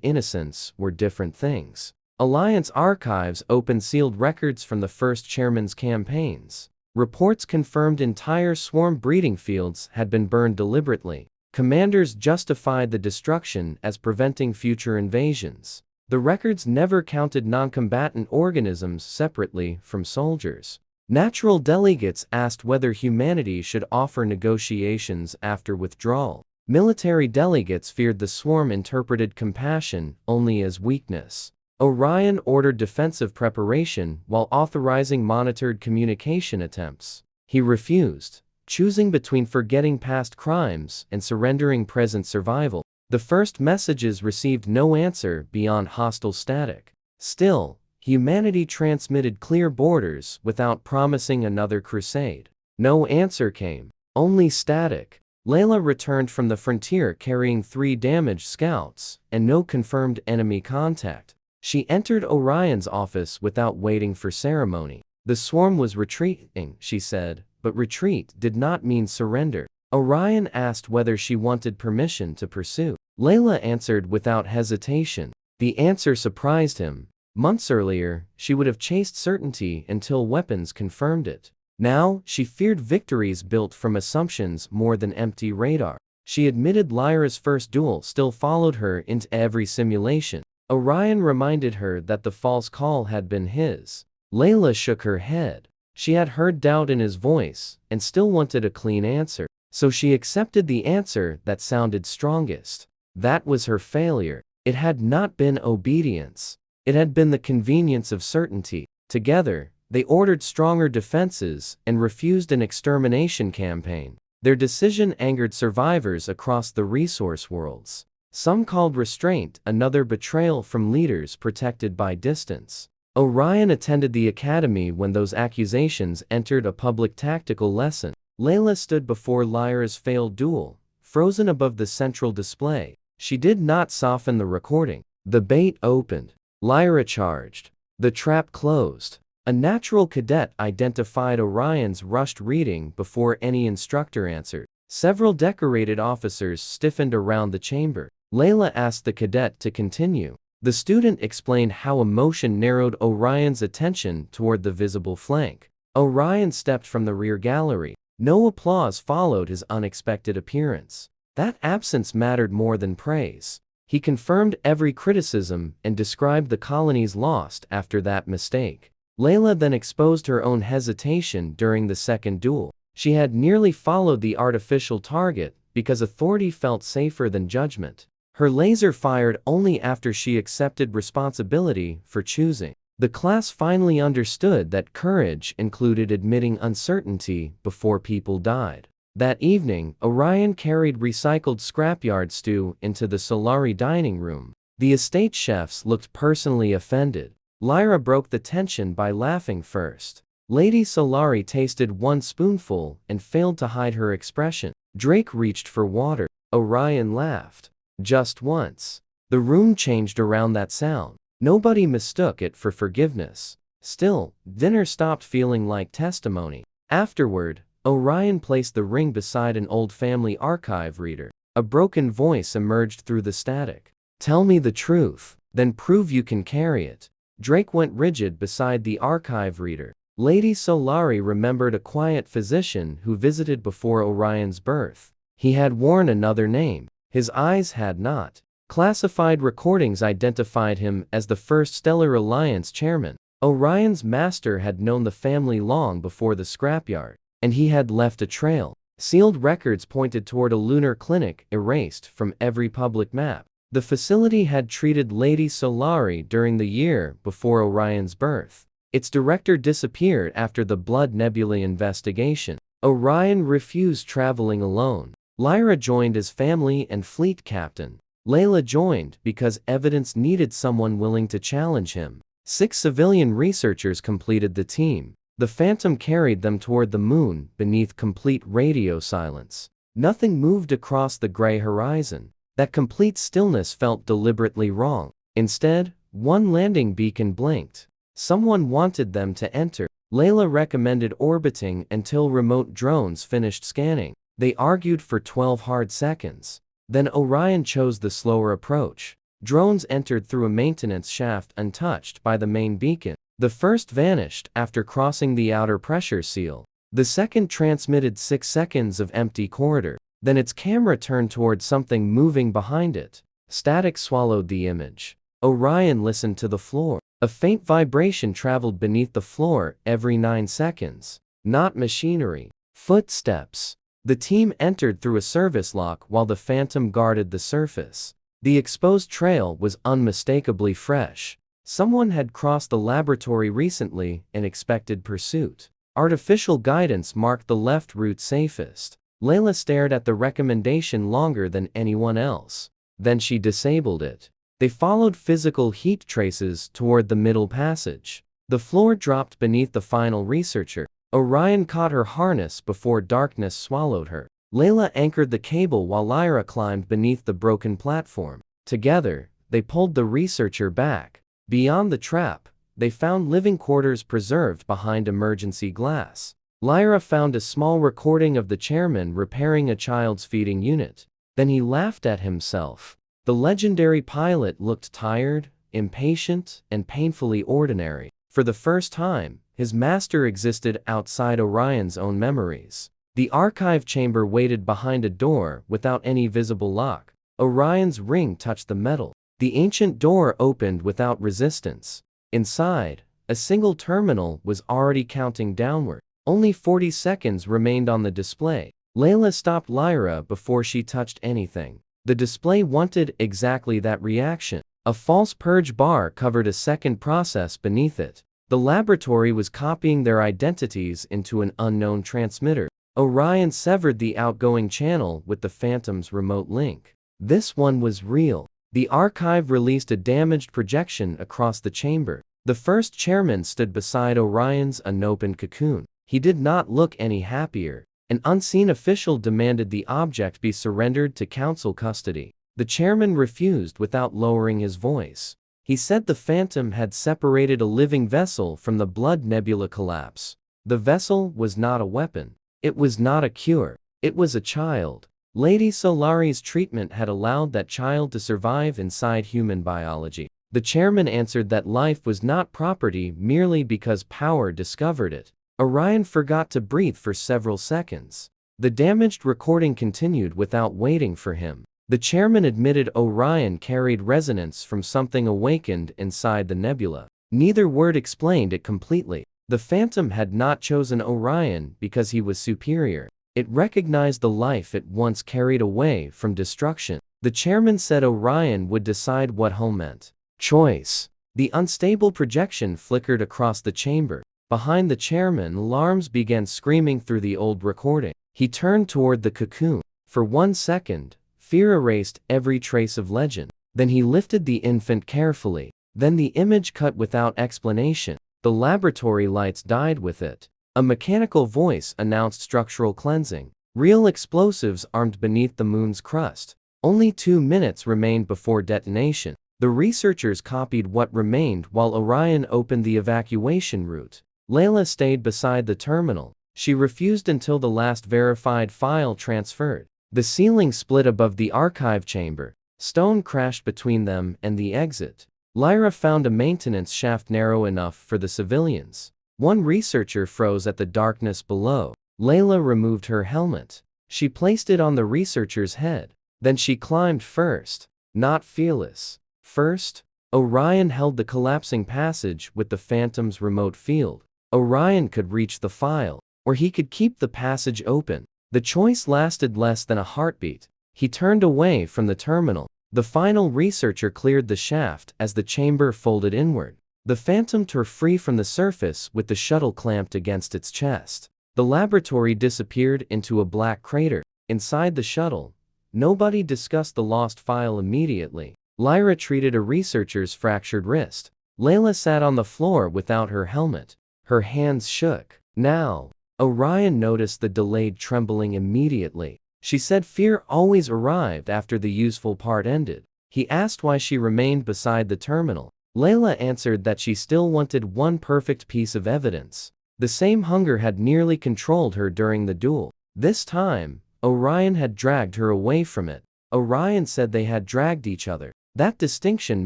innocence were different things. Alliance archives opened sealed records from the first chairman's campaigns. Reports confirmed entire swarm breeding fields had been burned deliberately. Commanders justified the destruction as preventing future invasions. The records never counted non-combatant organisms separately from soldiers. Natural delegates asked whether humanity should offer negotiations after withdrawal. Military delegates feared the swarm interpreted compassion only as weakness. Orion ordered defensive preparation while authorizing monitored communication attempts. He refused, choosing between forgetting past crimes and surrendering present survival. The first messages received no answer beyond hostile static. Still, humanity transmitted clear borders without promising another crusade. No answer came, only static. Layla returned from the frontier carrying 3 damaged scouts and no confirmed enemy contact. She entered Orion's office without waiting for ceremony. The swarm was retreating, she said, but retreat did not mean surrender. Orion asked whether she wanted permission to pursue. Layla answered without hesitation. The answer surprised him. Months earlier, she would have chased certainty until weapons confirmed it. Now, she feared victories built from assumptions more than empty radar. She admitted Lyra's first duel still followed her into every simulation. Orion reminded her that the false call had been his. Layla shook her head. She had heard doubt in his voice and still wanted a clean answer. So she accepted the answer that sounded strongest. That was her failure. It had not been obedience. It had been the convenience of certainty. Together, they ordered stronger defenses and refused an extermination campaign. Their decision angered survivors across the resource worlds. Some called restraint, another betrayal from leaders protected by distance. Orion attended the academy when those accusations entered a public tactical lesson. Layla stood before Lyra's failed duel, frozen above the central display. She did not soften the recording. The bait opened. Lyra charged. The trap closed. A natural cadet identified Orion's rushed reading before any instructor answered. Several decorated officers stiffened around the chamber. Layla asked the cadet to continue. The student explained how emotion narrowed Orion's attention toward the visible flank. Orion stepped from the rear gallery. No applause followed his unexpected appearance. That absence mattered more than praise. He confirmed every criticism and described the colony's lost after that mistake. Layla then exposed her own hesitation during the second duel. She had nearly followed the artificial target because authority felt safer than judgment. Her laser fired only after she accepted responsibility for choosing. The class finally understood that courage included admitting uncertainty before people died. That evening, Orion carried recycled scrapyard stew into the Solari dining room. The estate chefs looked personally offended. Lyra broke the tension by laughing first. Lady Solari tasted one spoonful and failed to hide her expression. Drake reached for water. Orion laughed. Just once. The room changed around that sound. Nobody mistook it for forgiveness. Still, dinner stopped feeling like testimony. Afterward, Orion placed the ring beside an old family archive reader. A broken voice emerged through the static. "Tell me the truth, then prove you can carry it." Drake went rigid beside the archive reader. Lady Solari remembered a quiet physician who visited before Orion's birth. He had worn another name. His eyes had not. Classified recordings identified him as the first Stellar Alliance chairman. Orion's master had known the family long before the scrapyard, and he had left a trail. Sealed records pointed toward a lunar clinic erased from every public map. The facility had treated Lady Solari during the year before Orion's birth. Its director disappeared after the Blood Nebula investigation. Orion refused traveling alone. Lyra joined as family and fleet captain. Layla joined because evidence needed someone willing to challenge him. 6 civilian researchers completed the team. The Phantom carried them toward the moon beneath complete radio silence. Nothing moved across the gray horizon. That complete stillness felt deliberately wrong. Instead, one landing beacon blinked. Someone wanted them to enter. Layla recommended orbiting until remote drones finished scanning. They argued for 12 hard seconds. Then Orion chose the slower approach. Drones entered through a maintenance shaft untouched by the main beacon. The first vanished after crossing the outer pressure seal. The second transmitted 6 seconds of empty corridor. Then its camera turned toward something moving behind it. Static swallowed the image. Orion listened to the floor. A faint vibration traveled beneath the floor every 9 seconds. Not machinery. Footsteps. The team entered through a service lock while the Phantom guarded the surface. The exposed trail was unmistakably fresh. Someone had crossed the laboratory recently and expected pursuit. Artificial guidance marked the left route safest. Layla stared at the recommendation longer than anyone else. Then she disabled it. They followed physical heat traces toward the middle passage. The floor dropped beneath the final researcher. Orion caught her harness before darkness swallowed her. Layla anchored the cable while Lyra climbed beneath the broken platform. Together, they pulled the researcher back. Beyond the trap, they found living quarters preserved behind emergency glass. Lyra found a small recording of the chairman repairing a child's feeding unit. Then he laughed at himself. The legendary pilot looked tired, impatient, and painfully ordinary. For the first time, his master existed outside Orion's own memories. The archive chamber waited behind a door without any visible lock. Orion's ring touched the metal. The ancient door opened without resistance. Inside, a single terminal was already counting downward. Only 40 seconds remained on the display. Layla stopped Lyra before she touched anything. The display wanted exactly that reaction. A false purge bar covered a second process beneath it. The laboratory was copying their identities into an unknown transmitter. Orion severed the outgoing channel with the Phantom's remote link. This one was real. The archive released a damaged projection across the chamber. The first chairman stood beside Orion's unopened cocoon. He did not look any happier. An unseen official demanded the object be surrendered to council custody. The chairman refused without lowering his voice. He said the Phantom had separated a living vessel from the blood nebula collapse. The vessel was not a weapon. It was not a cure. It was a child. Lady Solari's treatment had allowed that child to survive inside human biology. The chairman answered that life was not property merely because power discovered it. Orion forgot to breathe for several seconds. The damaged recording continued without waiting for him. The chairman admitted Orion carried resonance from something awakened inside the nebula. Neither word explained it completely. The Phantom had not chosen Orion because he was superior. It recognized the life it once carried away from destruction. The chairman said Orion would decide what home meant. Choice. The unstable projection flickered across the chamber. Behind the chairman, alarms began screaming through the old recording. He turned toward the cocoon. For 1 second, fear erased every trace of legend. Then he lifted the infant carefully. Then the image cut without explanation. The laboratory lights died with it. A mechanical voice announced structural cleansing. Real explosives armed beneath the moon's crust. Only 2 minutes remained before detonation. The researchers copied what remained while Orion opened the evacuation route. Layla stayed beside the terminal. She refused until the last verified file transferred. The ceiling split above the archive chamber. Stone crashed between them and the exit. Lyra found a maintenance shaft narrow enough for the civilians. One researcher froze at the darkness below. Layla removed her helmet. She placed it on the researcher's head. Then she climbed first. Not fearless. First, Orion held the collapsing passage with the Phantom's remote field. Orion could reach the file, or he could keep the passage open. The choice lasted less than a heartbeat. He turned away from the terminal. The final researcher cleared the shaft as the chamber folded inward. The Phantom tore free from the surface with the shuttle clamped against its chest. The laboratory disappeared into a black crater. Inside the shuttle, nobody discussed the lost file immediately. Lyra treated a researcher's fractured wrist. Layla sat on the floor without her helmet. Her hands shook. Now, Orion noticed the delayed trembling immediately. She said fear always arrived after the useful part ended. He asked why she remained beside the terminal. Layla answered that she still wanted one perfect piece of evidence. The same hunger had nearly controlled her during the duel. This time, Orion had dragged her away from it. Orion said they had dragged each other. That distinction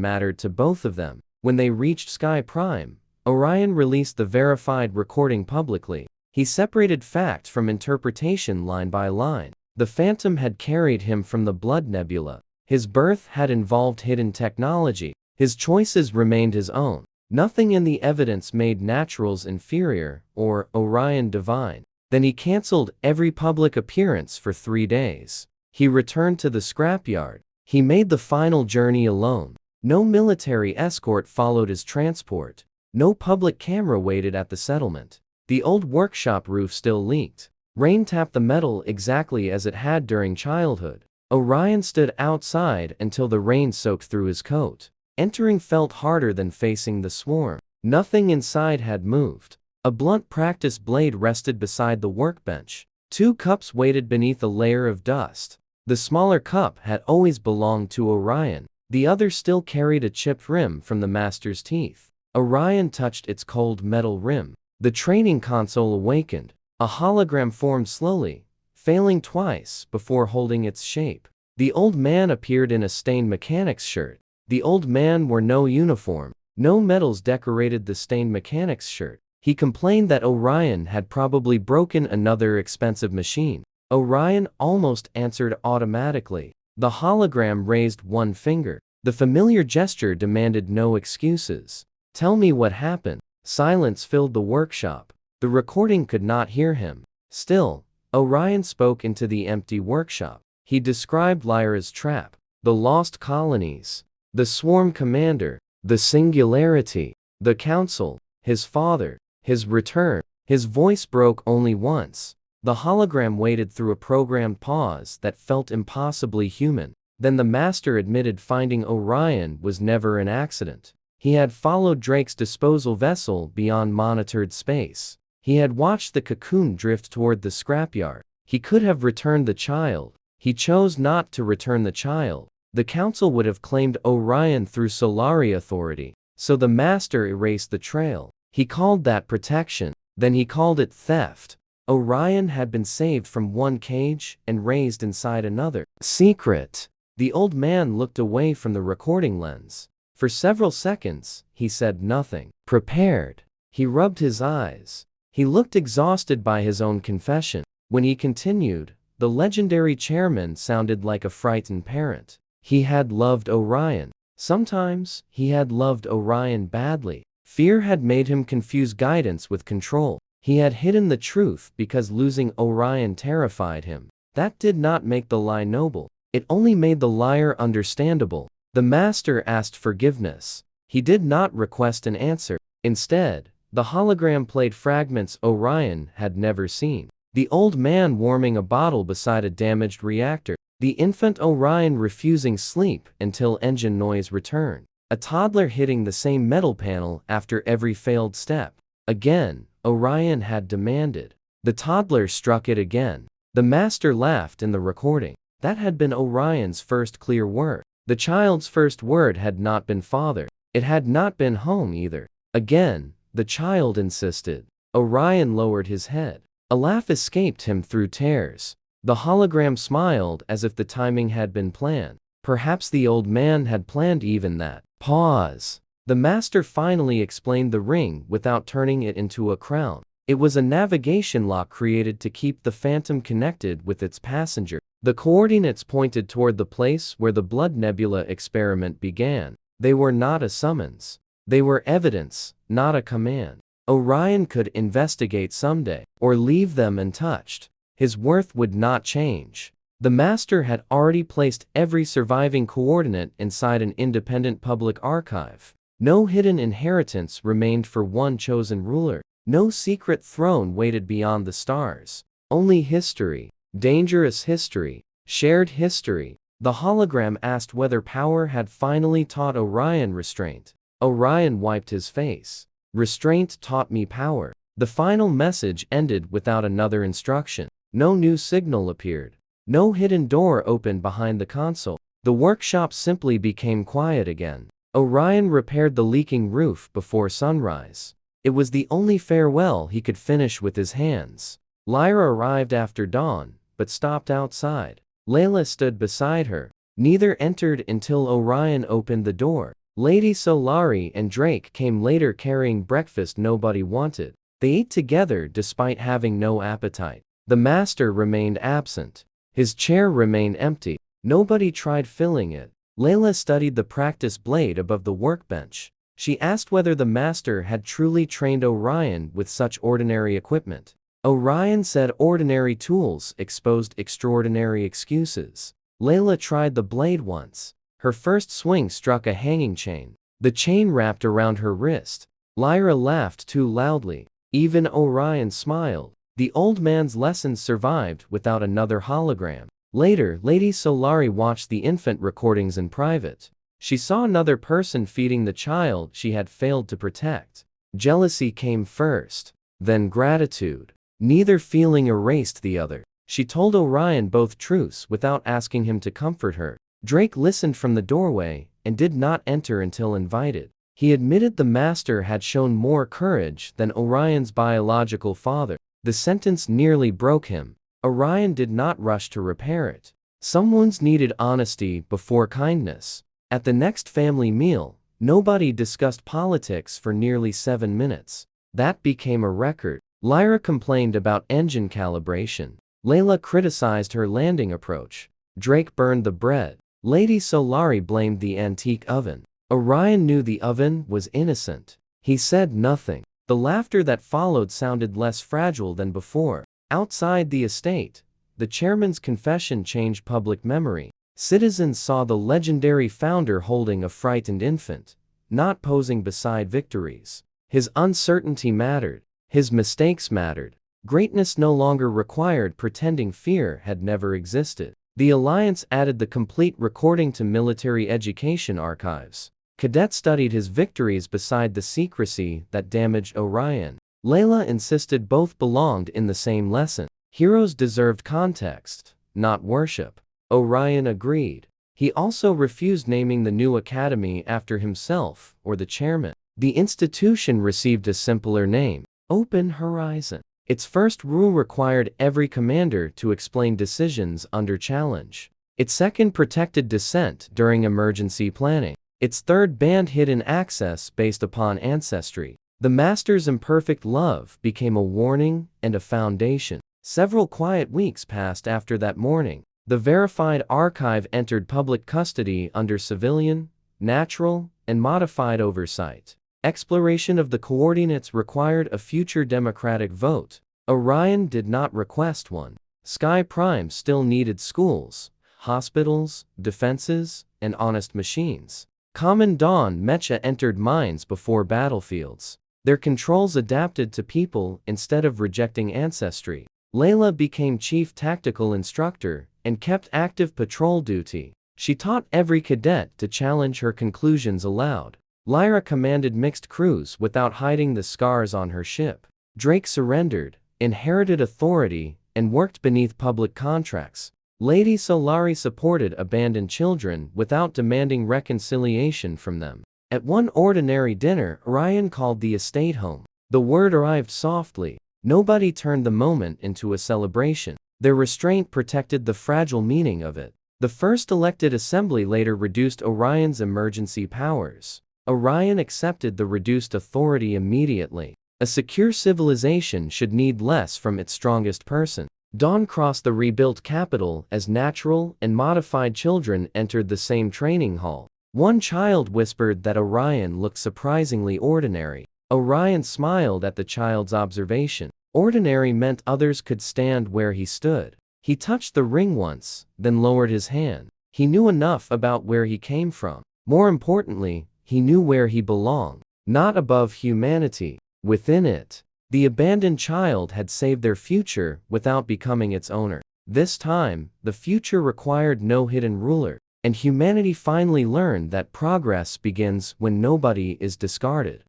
mattered to both of them. When they reached Sky Prime, Orion released the verified recording publicly. He separated fact from interpretation line by line. The Phantom had carried him from the Blood Nebula. His birth had involved hidden technology. His choices remained his own. Nothing in the evidence made Naturals inferior or Orion divine. Then he cancelled every public appearance for 3 days. He returned to the scrapyard. He made the final journey alone. No military escort followed his transport. No public camera waited at the settlement. The old workshop roof still leaked. Rain tapped the metal exactly as it had during childhood. Orion stood outside until the rain soaked through his coat. Entering felt harder than facing the swarm. Nothing inside had moved. A blunt practice blade rested beside the workbench. 2 cups waited beneath a layer of dust. The smaller cup had always belonged to Orion. The other still carried a chipped rim from the master's teeth. Orion touched its cold metal rim. The training console awakened. A hologram formed slowly, failing twice before holding its shape. The old man appeared in a stained mechanic's shirt. The old man wore no uniform. No medals decorated the stained mechanic's shirt. He complained that Orion had probably broken another expensive machine. Orion almost answered automatically. The hologram raised one finger. The familiar gesture demanded no excuses. "Tell me what happened." Silence filled the workshop. The recording could not hear him. Still, Orion spoke into the empty workshop. He described Lyra's trap, the lost colonies, the swarm commander, the singularity, the council, his father, his return. His voice broke only once. The hologram waited through a programmed pause that felt impossibly human. Then the master admitted finding Orion was never an accident. He had followed Drake's disposal vessel beyond monitored space. He had watched the cocoon drift toward the scrapyard. He could have returned the child. He chose not to return the child. The council would have claimed Orion through Solari authority, so the master erased the trail. He called that protection. Then he called it theft. Orion had been saved from one cage and raised inside another. Secret. The old man looked away from the recording lens. For several seconds, he said nothing. Prepared. He rubbed his eyes. He looked exhausted by his own confession. When he continued, the legendary chairman sounded like a frightened parent. He had loved Orion. Sometimes, he had loved Orion badly. Fear had made him confuse guidance with control. He had hidden the truth because losing Orion terrified him. That did not make the lie noble. It only made the liar understandable. The master asked forgiveness. He did not request an answer. Instead, the hologram played fragments Orion had never seen. The old man warming a bottle beside a damaged reactor. The infant Orion refusing sleep until engine noise returned. A toddler hitting the same metal panel after every failed step. Again, Orion had demanded. The toddler struck it again. The master laughed in the recording. That had been Orion's first clear word. The child's first word had not been father. It had not been home either. Again, the child insisted. Orion lowered his head. A laugh escaped him through tears. The hologram smiled as if the timing had been planned. Perhaps the old man had planned even that. Pause. The master finally explained the ring without turning it into a crown. It was a navigation lock created to keep the Phantom connected with its passenger. The coordinates pointed toward the place where the Blood Nebula experiment began. They were not a summons. They were evidence, not a command. Orion could investigate someday, or leave them untouched. His worth would not change. The master had already placed every surviving coordinate inside an independent public archive. No hidden inheritance remained for one chosen ruler. No secret throne waited beyond the stars. Only history. Dangerous history. Shared history. The hologram asked whether power had finally taught Orion restraint. Orion wiped his face. Restraint taught me power. The final message ended without another instruction. No new signal appeared. No hidden door opened behind the console. The workshop simply became quiet again. Orion repaired the leaking roof before sunrise. It was the only farewell he could finish with his hands. Lyra arrived after dawn, but stopped outside. Layla stood beside her. Neither entered until Orion opened the door. Lady Solari and Drake came later carrying breakfast nobody wanted. They ate together despite having no appetite. The master remained absent. His chair remained empty. Nobody tried filling it. Layla studied the practice blade above the workbench. She asked whether the master had truly trained Orion with such ordinary equipment. Orion said ordinary tools exposed extraordinary excuses. Layla tried the blade once. Her first swing struck a hanging chain. The chain wrapped around her wrist. Lyra laughed too loudly. Even Orion smiled. The old man's lessons survived without another hologram. Later, Lady Solari watched the infant recordings in private. She saw another person feeding the child she had failed to protect. Jealousy came first, then gratitude. Neither feeling erased the other. She told Orion both truths without asking him to comfort her. Drake listened from the doorway and did not enter until invited. He admitted the master had shown more courage than Orion's biological father. The sentence nearly broke him. Orion did not rush to repair it. Some wounds needed honesty before kindness. At the next family meal, nobody discussed politics for nearly 7 minutes. That became a record. Lyra complained about engine calibration. Layla criticized her landing approach. Drake burned the bread. Lady Solari blamed the antique oven. Orion knew the oven was innocent. He said nothing. The laughter that followed sounded less fragile than before. Outside the estate, the chairman's confession changed public memory. Citizens saw the legendary founder holding a frightened infant, not posing beside victories. His uncertainty mattered. His mistakes mattered. Greatness no longer required pretending fear had never existed. The Alliance added the complete recording to military education archives. Cadets studied his victories beside the secrecy that damaged Orion. Layla insisted both belonged in the same lesson. Heroes deserved context, not worship. Orion agreed. He also refused naming the new academy after himself or the chairman. The institution received a simpler name, Open Horizon. Its first rule required every commander to explain decisions under challenge. Its second protected dissent during emergency planning. Its third banned hidden access based upon ancestry. The master's imperfect love became a warning and a foundation. Several quiet weeks passed after that morning. The verified archive entered public custody under civilian, natural, and modified oversight. Exploration of the coordinates required a future democratic vote. Orion did not request one. Sky Prime still needed schools, hospitals, defenses, and honest machines. Common Dawn Mecha entered mines before battlefields. Their controls adapted to people instead of rejecting ancestry. Layla became chief tactical instructor and kept active patrol duty. She taught every cadet to challenge her conclusions aloud. Lyra commanded mixed crews without hiding the scars on her ship. Drake surrendered, inherited authority, and worked beneath public contracts. Lady Solari supported abandoned children without demanding reconciliation from them. At one ordinary dinner, Orion called the estate home. The word arrived softly. Nobody turned the moment into a celebration. Their restraint protected the fragile meaning of it. The first elected assembly later reduced Orion's emergency powers. Orion accepted the reduced authority immediately. A secure civilization should need less from its strongest person. Dawn crossed the rebuilt capital as natural and modified children entered the same training hall. One child whispered that Orion looked surprisingly ordinary. Orion smiled at the child's observation. Ordinary meant others could stand where he stood. He touched the ring once, then lowered his hand. He knew enough about where he came from. More importantly, he knew where he belonged. Not above humanity, within it. The abandoned child had saved their future without becoming its owner. This time, the future required no hidden ruler, and humanity finally learned that progress begins when nobody is discarded.